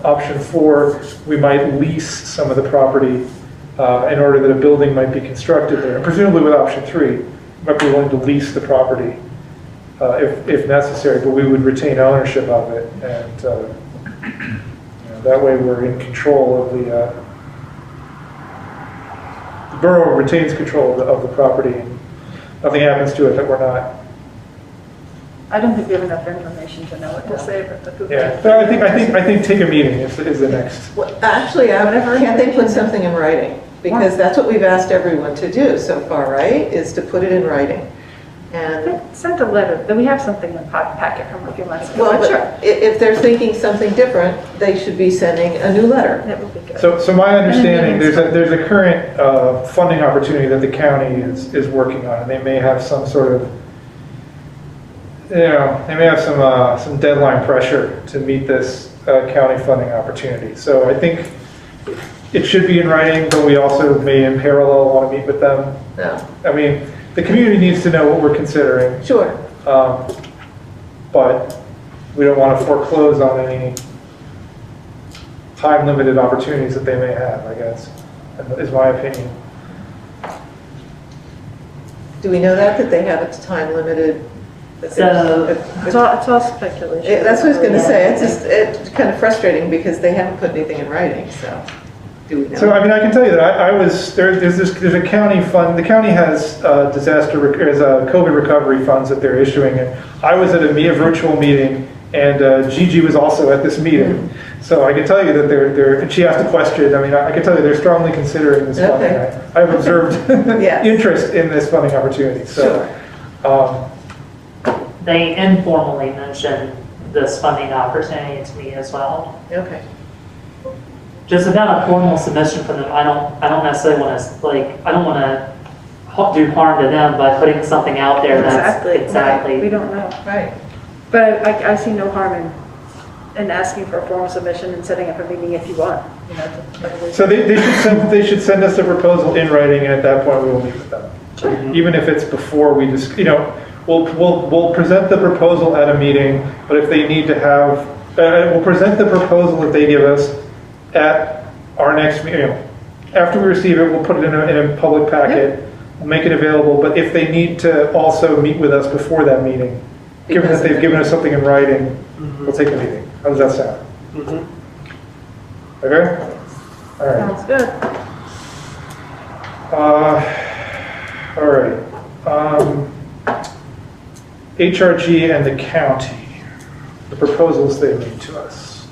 option 4, we might lease some of the property in order that a building might be constructed there. And presumably with option 3, we might be willing to lease the property if necessary, but we would retain ownership of it. And that way we're in control of the borough retains control of the property, and nothing happens to it that we're not. I don't think we have enough information to know what to say, but Yeah, but I think take a meeting is the next. Well, actually, can't they put something in writing? Because that's what we've asked everyone to do so far, right? Is to put it in writing. And sent a letter. We have something in the packet from a few months ago. well, but sure. if they're thinking something different, they should be sending a new letter. That would be good. So my understanding, there's a current funding opportunity that the county is working on, and they may have some sort of, they may have some deadline pressure to meet this county funding opportunity. So I think it should be in writing, but we also may in parallel want to meet with them. No. I mean, the community needs to know what we're considering. Sure. But we don't want to foreclose on any time-limited opportunities that they may have, I guess, is my opinion. Do we know that they have a time limited? So It's all speculation. That's what I was going to say. It's kind of frustrating because they haven't put anything in writing, so. Do we know? So, I mean, I can tell you that there's a county fund, the county has COVID recovery funds that they're issuing, and I was at a virtual meeting, and Gigi was also at this meeting. So I can tell you that and she asked a question, I mean, I can tell you they're strongly considering this funding. Okay. I've observed Yes. interest in this funding opportunity, so. Sure. they informally mentioned this funding opportunity to me as well. Okay. Just without a formal submission from them, I don't necessarily want to, I don't want to do harm to them by putting something out there that's exactly. Right. We don't know. Right. But I see no harm in asking for a formal submission and setting up a meeting if you want. So they should send us a proposal in writing, and at that point we will meet with them. Even if it's before we just, we'll present the proposal at a meeting, but if they need to have, we'll present the proposal that they give us at our next meeting. After we receive it, we'll put it in a public packet, we'll make it available, but if they need to also meet with us before that meeting, given that they've given us something in writing, we'll take a meeting. How does that sound? Okay? All right. Sounds good. All right. HRG and the county, the proposals they made to us.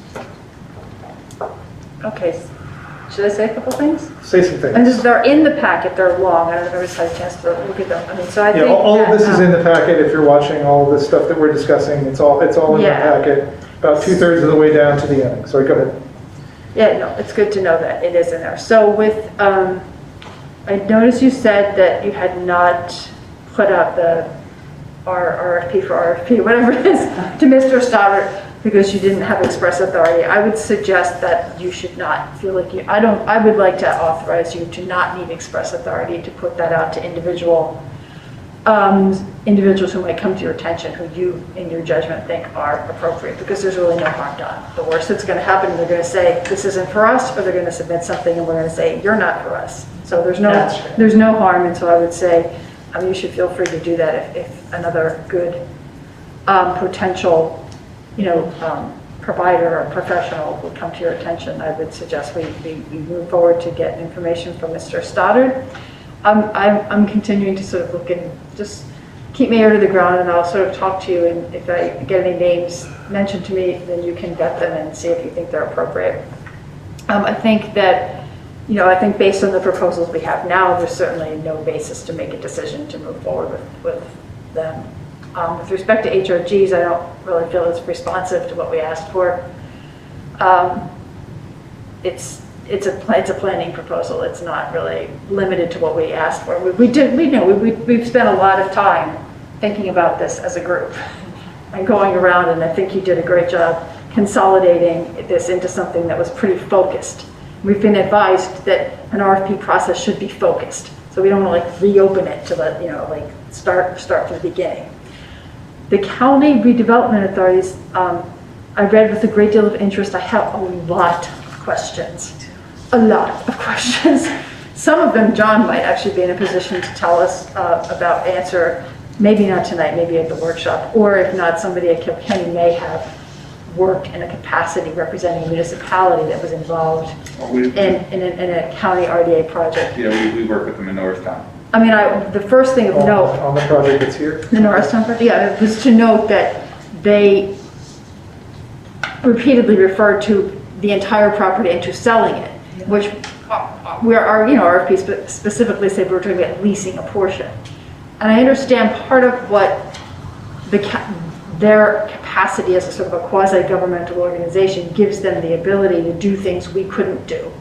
Okay. Should I say a couple things? Say some things. And they're in the packet. They're long. I don't know if everybody's had a chance to look at them. I mean, so I think all of that, this is in the packet. If you're watching all of this stuff that we're discussing, it's all in the packet. About 2/3 of the way down to the ending. Sorry, go ahead. Yeah, no, it's good to know that it is in there. So with, I noticed you said that you had not put out the RFP for RFP, whatever it is, to Mr. Stoddard because you didn't have express authority. I would suggest that you should not feel like I would like to authorize you to not need express authority to put that out to individuals who might come to your attention, who you, in your judgment, think are appropriate, because there's really no harm done. The worst that's going to happen, they're going to say, this isn't for us, or they're going to submit something and we're going to say, you're not for us. So there's no harm, and so I would say you should feel free to do that if another good potential, provider or professional would come to your attention. I would suggest we move forward to get information from Mr. Stoddard. I'm continuing to sort of look and just keep my ear to the ground, and I'll sort of talk to you, and if I get any names mentioned to me, then you can vet them and see if you think they're appropriate. I think that, I think based on the proposals we have now, there's certainly no basis to make a decision to move forward with them. With respect to HRGs, I don't really feel it's responsive to what we asked for. It's a planning proposal. It's not really limited to what we asked for. We've spent a lot of time thinking about this as a group and going around, and I think you did a great job consolidating this into something that was pretty focused. We've been advised that an RFP process should be focused, so we don't want to reopen it to start from the beginning. The county redevelopment authorities I read with a great deal of interest. I have a lot of questions. A lot of questions. Some of them John might actually be in a position to tell us about, answer, maybe not tonight, maybe at the workshop, or if not, somebody at Kilkenny may have worked in a capacity representing a municipality that was involved in a county RDA project. Yeah, we work with them in Norristown. I mean, the first thing of note. On the project that's here? The Norristown project, yeah, it was to note that they repeatedly referred to the entire property and to selling it, which RFP specifically said we're talking about leasing a portion. And I understand part of what their capacity as a sort of a quasi-governmental organization gives them the ability to do things we couldn't do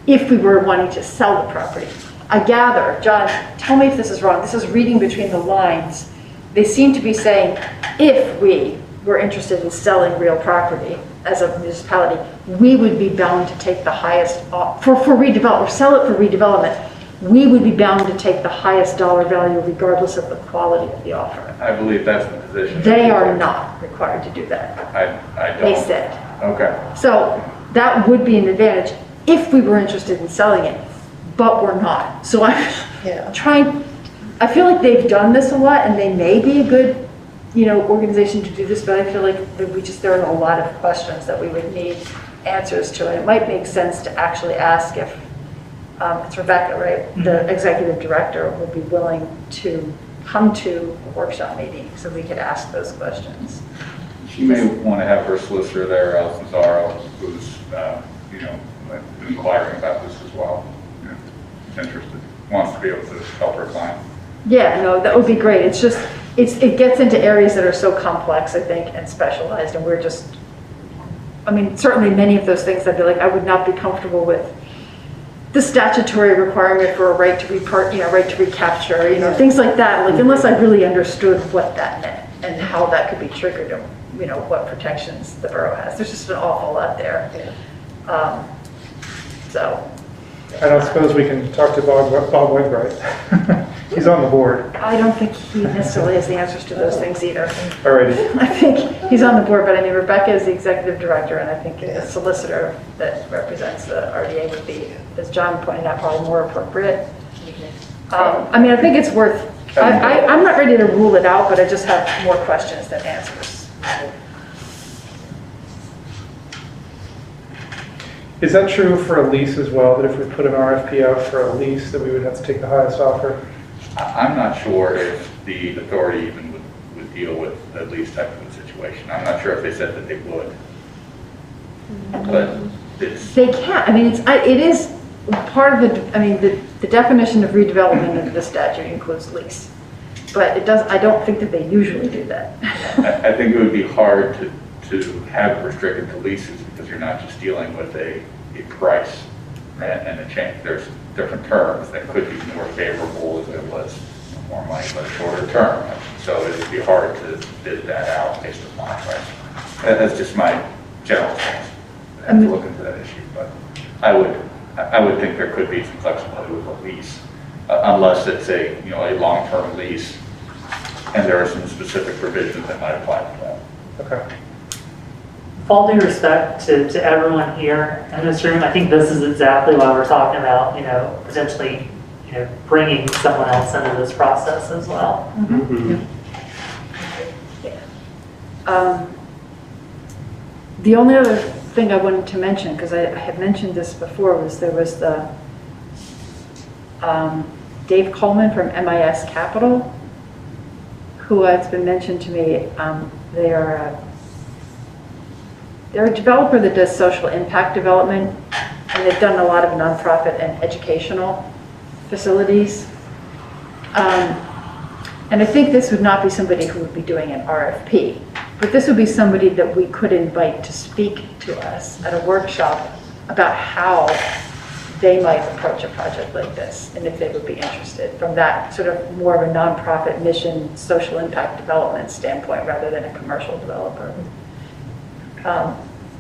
if we were wanting to sell the property. I gather, John, tell me if this is wrong, this is reading between the lines. They seem to be saying, if we were interested in selling real property as a municipality, we would be bound to take the highest, for redevelopment, or sell it for redevelopment, we would be bound to take the highest dollar value regardless of the quality of the offer. I believe that's the position. They are not required to do that. I don't. They said. Okay. So that would be an advantage if we were interested in selling it, but we're not. So I'm trying, I feel like they've done this a lot and they may be a good, organization to do this, but I feel like there are a lot of questions that we would need answers to. And it might make sense to actually ask if, it's Rebecca, right? The executive director would be willing to come to a workshop meeting so we could ask those questions. She may want to have her solicitor there, Alison Zaro, who's, inquiring about this as well. Is interested, wants to be able to help her client. Yeah, no, that would be great. It's just, it gets into areas that are so complex, I think, and specialized, and we're just, certainly many of those things I'd be like, I would not be comfortable with the statutory requirement for a right to right to recapture, things like that, like unless I really understood what that meant and how that could be triggered and, what protections the borough has. There's just an awful lot there. So. I don't suppose we can talk to Bob Wegbright. He's on the board. I don't think he necessarily has the answers to those things either. Alrighty. I think he's on the board, but Rebecca is the executive director, and I think the solicitor that represents the RDA would be, as John pointed out, probably more appropriate. I think it's worth, I'm not ready to rule it out, but I just have more questions than answers. Is that true for a lease as well, that if we put an RFP out for a lease, that we would have to take the highest offer? I'm not sure if the authority even would deal with a lease type of a situation. I'm not sure if they said that they would. But they can. It is part of the definition of redevelopment under the statute includes lease. But I don't think that they usually do that. I think it would be hard to have it restricted to leases because you're not just dealing with a price and a change. There's different terms that could be more favorable if it was more money but a shorter term. So it would be hard to bid that out based upon price. That's just my general sense. I have to look into that issue, but I would think there could be some flexibility with a lease, unless it's a long-term lease and there are some specific provisions that might apply to that. Okay. With all due respect to everyone here in this room, I think this is exactly why we're talking about, potentially, bringing someone else into this process as well. Mm-hmm. The only other thing I wanted to mention, because I had mentioned this before, was there was the Dave Coleman from MIS Capital, who has been mentioned to me. They're a developer that does social impact development, and they've done a lot of nonprofit and educational facilities. And I think this would not be somebody who would be doing an RFP, but this would be somebody that we could invite to speak to us at a workshop about how they might approach a project like this, and if they would be interested from that sort of more of a nonprofit mission, social impact development standpoint rather than a commercial developer.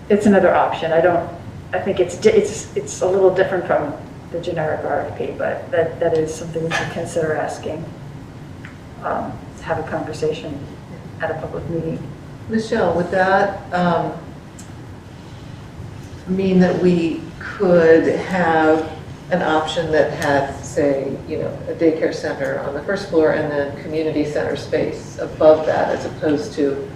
It's another option. I think it's a little different from the generic RFP, but that is something we should consider asking, have a conversation at a public meeting. Michelle, would that mean that we could have an option that had, say, you know, a daycare center on the first floor and then community center space above that, as opposed to,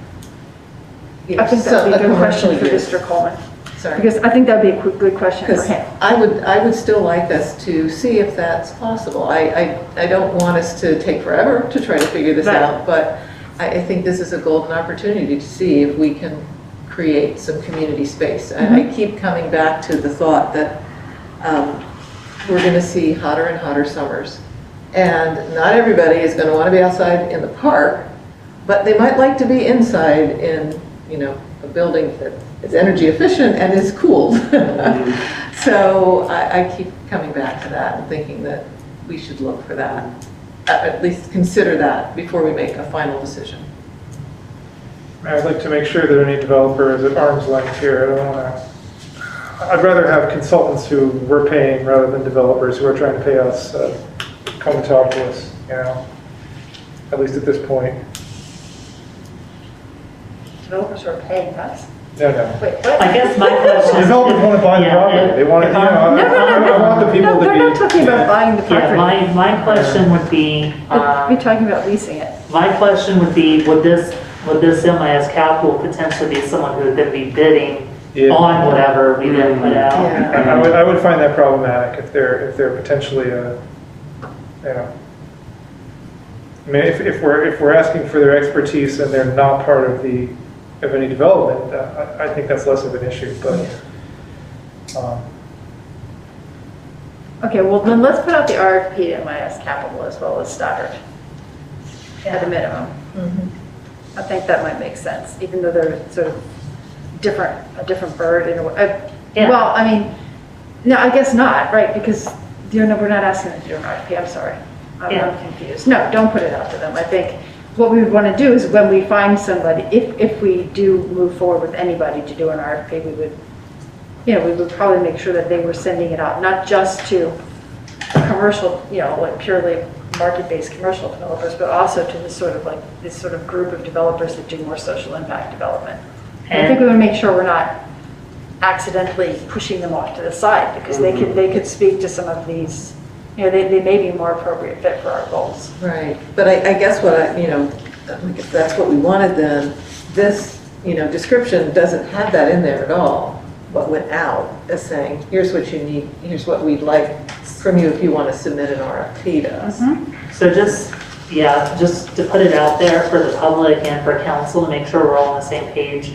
you know, I think that would be a good question for use. Mr. Coleman. Sorry. Because I think that'd be a good question for Because him. I would still like us to see if that's possible. I don't want us to take forever to try to figure this Right. out, but I think this is a golden opportunity to see if we can create some community space. And I keep coming back to the thought that we're going to see hotter and hotter summers. And not everybody is going to want to be outside in the park, but they might like to be inside in, you know, a building that is energy efficient and is cooled. So I keep coming back to that and thinking that we should look for that, at least consider that before we make a final decision. I'd like to make sure that any developer is at arm's length here. I don't want to, I'd rather have consultants who we're paying rather than developers who are trying to pay us come and talk to us, you know, at least at this point. Developers are paying us. No. Wait, what? I guess my question is. Developers want to buy the property. They want to, you know, I want the people to be. They're not talking about buying the Yeah, property. my question would be, We're talking about leasing it. my question would be, would this MIS Capital potentially be someone who would then be bidding Yeah. on whatever we then put out? Yeah. I would find that problematic if they're potentially a, you know. I mean, if we're asking for their expertise and they're not part of any development, I think that's less of an issue, but. Okay, well then let's put out the RFP to MIS Capital as well as Stoddard at a minimum. I think that might make sense, even though they're sort of a different bird in a way. Yeah. Well, I mean, no, I guess not, right? Because we're not asking them to do an RFP, I'm sorry. I'm confused. No, don't put it out to them. I think what we would want to do is when we find somebody, if we do move forward with anybody to do an RFP, we would probably make sure that they were sending it out, not just to commercial, you know, like purely market-based commercial developers, but also to this sort of group of developers that do more social impact development. And I think we want to make sure we're not accidentally pushing them off to the side, because they could speak to some of these, you know, they may be a more appropriate fit for our goals. Right, but I guess if that's what we wanted, then this, you know, description doesn't have that in there at all. What went out as saying, here's what you need, here's what we'd like from you if you want to submit an RFP to us. So just to put it out there for the public and for council to make sure we're all on the same page,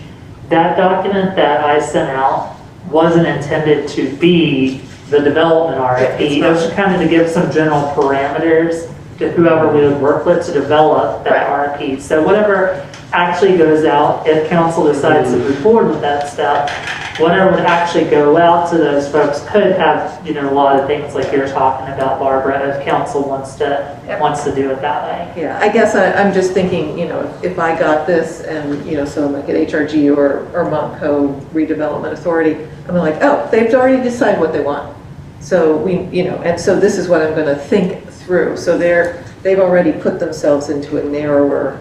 that document that I sent out wasn't intended to be the development RFP. It was kind of to give some general parameters to whoever we would work with to develop that RFP. So whatever actually goes out, if council decides to move forward with that stuff, whatever would actually go out to those folks could have, you know, a lot of things like you're talking about, Barbara, if council wants to do it that way. Yeah, I guess I'm just thinking, you know, if I got this and, you know, so like at HRG or Montco Redevelopment Authority, I'm like, oh, they've already decided what they want. So and so this is what I'm going to think through. So they've already put themselves into a narrower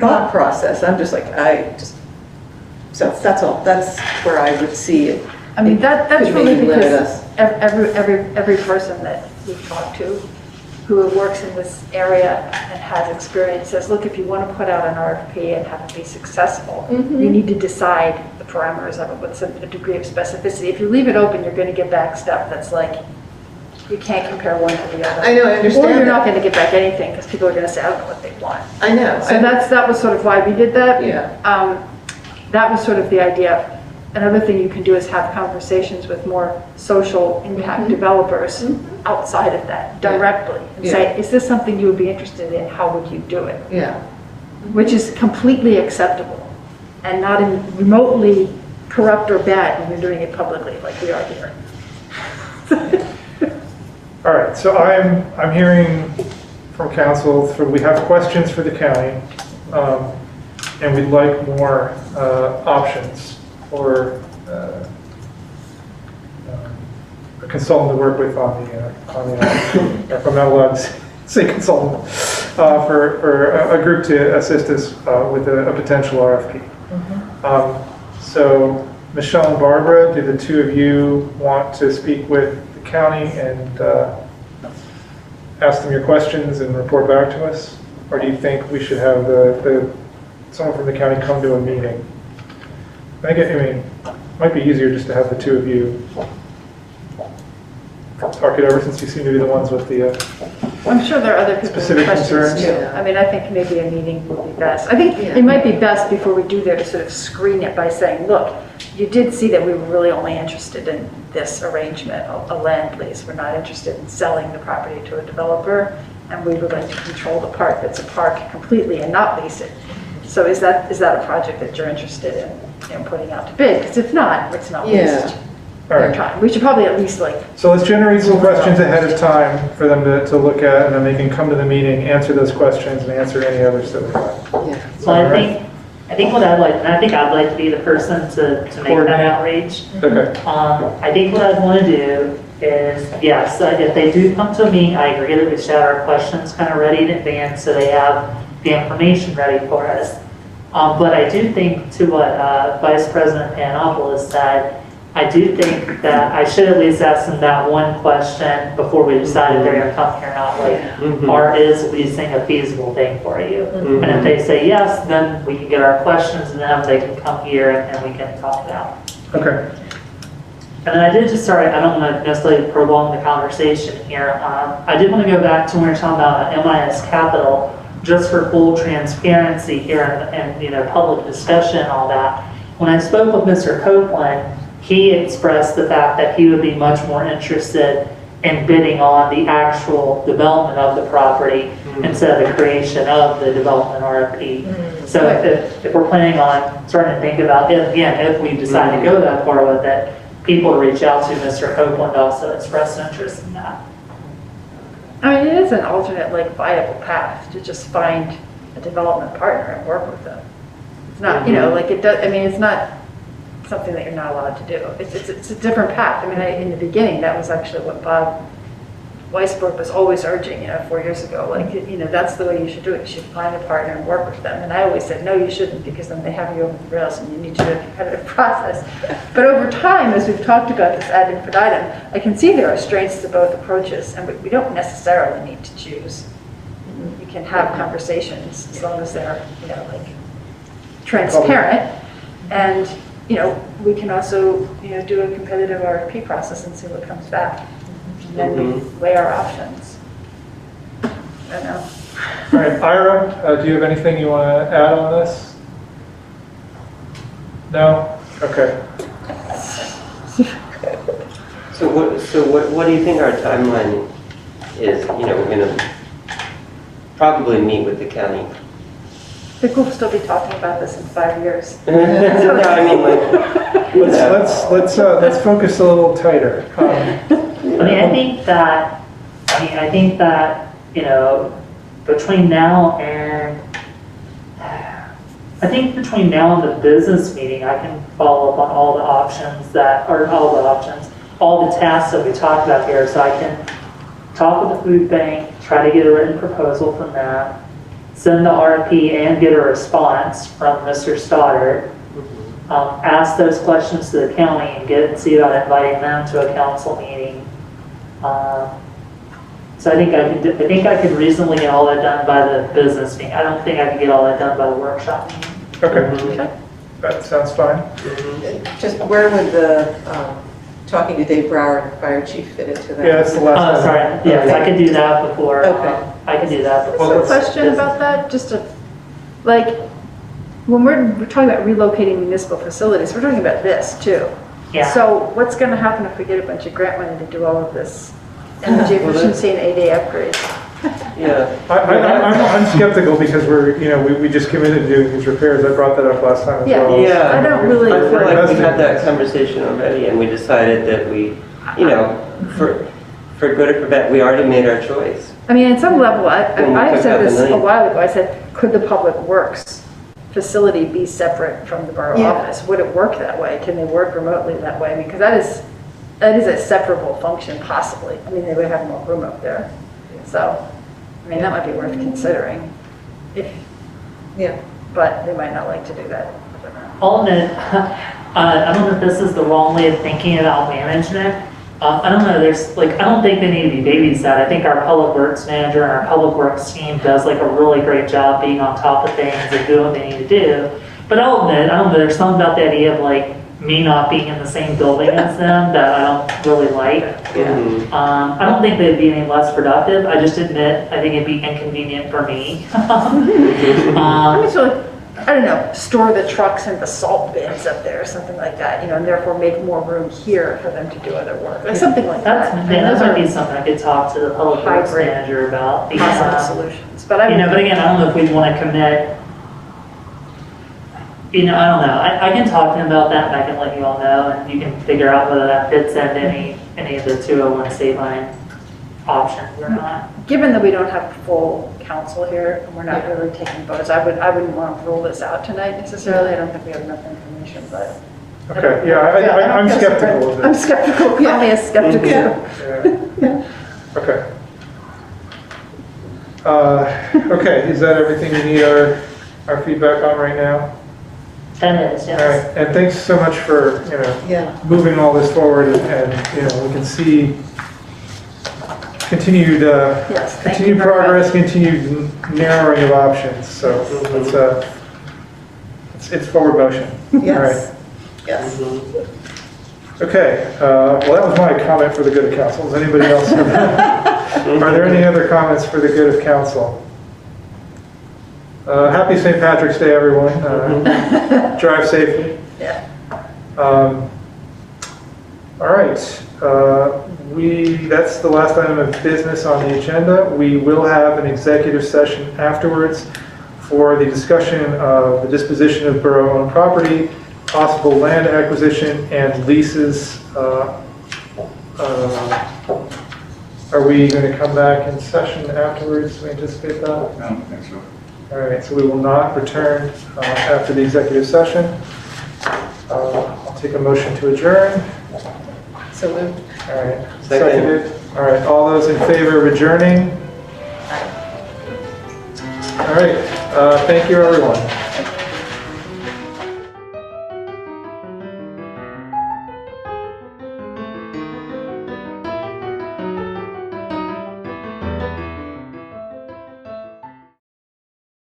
thought process. I'm just like, so that's all. That's where I would see it. I mean, that's really because us. every person that we've talked to who works in this area and has experience says, look, if you want to put out an RFP and have it be successful, you need to decide the parameters of it with a degree of specificity. If you leave it open, you're going to get back stuff that's like, you can't compare one to the other. I know, I understand. Or you're not going to get back anything because people are going to say, I don't know what they want. I know. So that was sort of why we did that. Yeah. That was sort of the idea. Another thing you can do is have conversations with more social impact developers outside of that directly and say, is this something you would be interested in? How would you do it? Yeah. Which is completely acceptable and not remotely corrupt or bad when you're doing it publicly like we are here. All right, so I'm hearing from council, we have questions for the county, and we'd like more options for a consultant to work with on the if I'm not allowed to say consultant, for a group to assist us with a potential RFP. So Michelle and Barbara, do the two of you want to speak with the county and ask them your questions and report back to us? Or do you think we should have someone from the county come to a meeting? I mean, it might be easier just to have the two of you talk it over, since you seem to be the ones with the I'm sure there are other people with specific questions concerns. too. I mean, I think maybe a meeting would be best. I think it might be best before we do that to sort of screen it by saying, look, you did see that we were really only interested in this arrangement, a land lease. We're not interested in selling the property to a developer, and we would like to control the part that's a park completely and not lease it. So is that a project that you're interested in putting out to bid? Because if not, it's not leased. All right. We should probably at least So let's generate some questions ahead of time for them to look at, and then they can come to the meeting, answer those questions, and answer any others that we have. So I think what I'd like, and I think I'd like to be the person to make that outreach. Okay. I think what I'd want to do is, yes, if they do come to me, I agree that we should have our questions kind of ready in advance so they have the information ready for us. But I do think, to what Vice President Panopoulos said, I do think that I should at least ask them that one question before we decide if they're going to come here or not. Like, is leasing a feasible thing for you? And if they say yes, then we can get our questions and then they can come here and we can talk it out. Okay. And then I did just, sorry, I don't want to necessarily prolong the conversation here. I did want to go back to when we were talking about MIS Capital, just for full transparency here and public discussion and all that. When I spoke with Mr. Copeland, he expressed the fact that he would be much more interested in bidding on the actual development of the property instead of the creation of the development RFP. So if we're planning on starting to think about, if we decide to go that far with it, people to reach out to Mr. Copeland also express interest in that. I mean, it is an alternate, viable path to just find a development partner and work with them. It's not, it does, I mean, it's not something that you're not allowed to do. It's a different path. I mean, in the beginning, that was actually what Bob Weisberg was always urging, 4 years ago. That's the way you should do it. You should find a partner and work with them. And I always said, no, you shouldn't, because then they have you over the rails and you need to do a competitive process. But over time, as we've talked about this ad infinitum, I can see there are strengths to both approaches, and we don't necessarily need to choose. You can have conversations as long as they're, transparent. And we can also, do a competitive RFP process and see what comes back. And then we weigh our options. I don't know. All right, Ira, do you have anything you want to add on this? No? Okay. So what do you think our timeline is? We're going to probably meet with the county. I think we'll still be talking about this in 5 years. No, I mean, let's focus a little tighter. I think that between now and the business meeting, I can follow up on all the tasks that we talked about here. So I can talk with the food bank, try to get a written proposal from them, send the RFP and get a response from Mr. Stoddard, ask those questions to the county and see about inviting them to a council meeting. So I think I could reasonably get all that done by the business meeting. I don't think I could get all that done by the workshop meeting. Okay. That sounds fine. Just where would the talking to Dave Brower, fire chief, fit into that? Yeah, that's the last one. Sorry. Yes, I could do that before. Okay. I could do that before. So a question about that, when we're talking about relocating municipal facilities, we're talking about this too. Yeah. So what's going to happen if we get a bunch of grant money to do all of this energy efficiency and ADA upgrades? Yeah. I'm skeptical because we just committed to doing these repairs. I brought that up last time as well. Yeah. I don't really. I feel like we had that conversation already, and we decided that we, for good or for bad, we already made our choice. I mean, at some level, I said this a while ago. I said, could the public works facility be separate from the borough office? Would it work that way? Can they work remotely that way? I mean, because that is a separable function, possibly. I mean, they would have more room up there. So, I mean, that might be worth considering. But they might not like to do that. I don't know. I don't know if this is the wrong way of thinking about management. I don't know, I don't think they need to be babysat. I think our public works manager and our public works team does like a really great job being on top of things and doing what they need to do. But I'll admit, I don't know, there's something about the idea of like me not being in the same building as them that I don't really like. I don't think they'd be any less productive. I just admit, I think it'd be inconvenient for me. I don't know, store the trucks and the salt bins up there or something like that, and therefore make more room here for them to do other work, like something like that. That might be something I could talk to the public works manager about. Possible solutions, but but again, I don't know if we want to commit. I don't know. I can talk to him about that, and I can let you all know, and you can figure out whether that fits into any of the 201 state line options or not. Given that we don't have full council here, and we're not really taking votes, I wouldn't want to rule this out tonight necessarily. I don't think we have enough information, but. Okay, I'm skeptical of this. I'm skeptical, probably as skeptical too. Okay. Okay, is that everything you need our feedback on right now? That is, yes. All right, and thanks so much for, moving all this forward and, we can see continued progress, continued narrowing of options. So it's forward motion. Yes. All right. Yes. Okay, well, that was my comment for the good of council. Does anybody else have? Are there any other comments for the good of council? Happy St. Patrick's Day, everyone. Drive safely. Yeah. All right. That's the last item of business on the agenda. We will have an executive session afterwards for the discussion of the disposition of borough-owned property, possible land acquisition, and leases. Are we going to come back in session afterwards? Do we anticipate that? I don't think so. All right, so we will not return after the executive session. I'll take a motion to adjourn. So moved. All right, seconded. All right, all those in favor of adjourning? All right, thank you, everyone.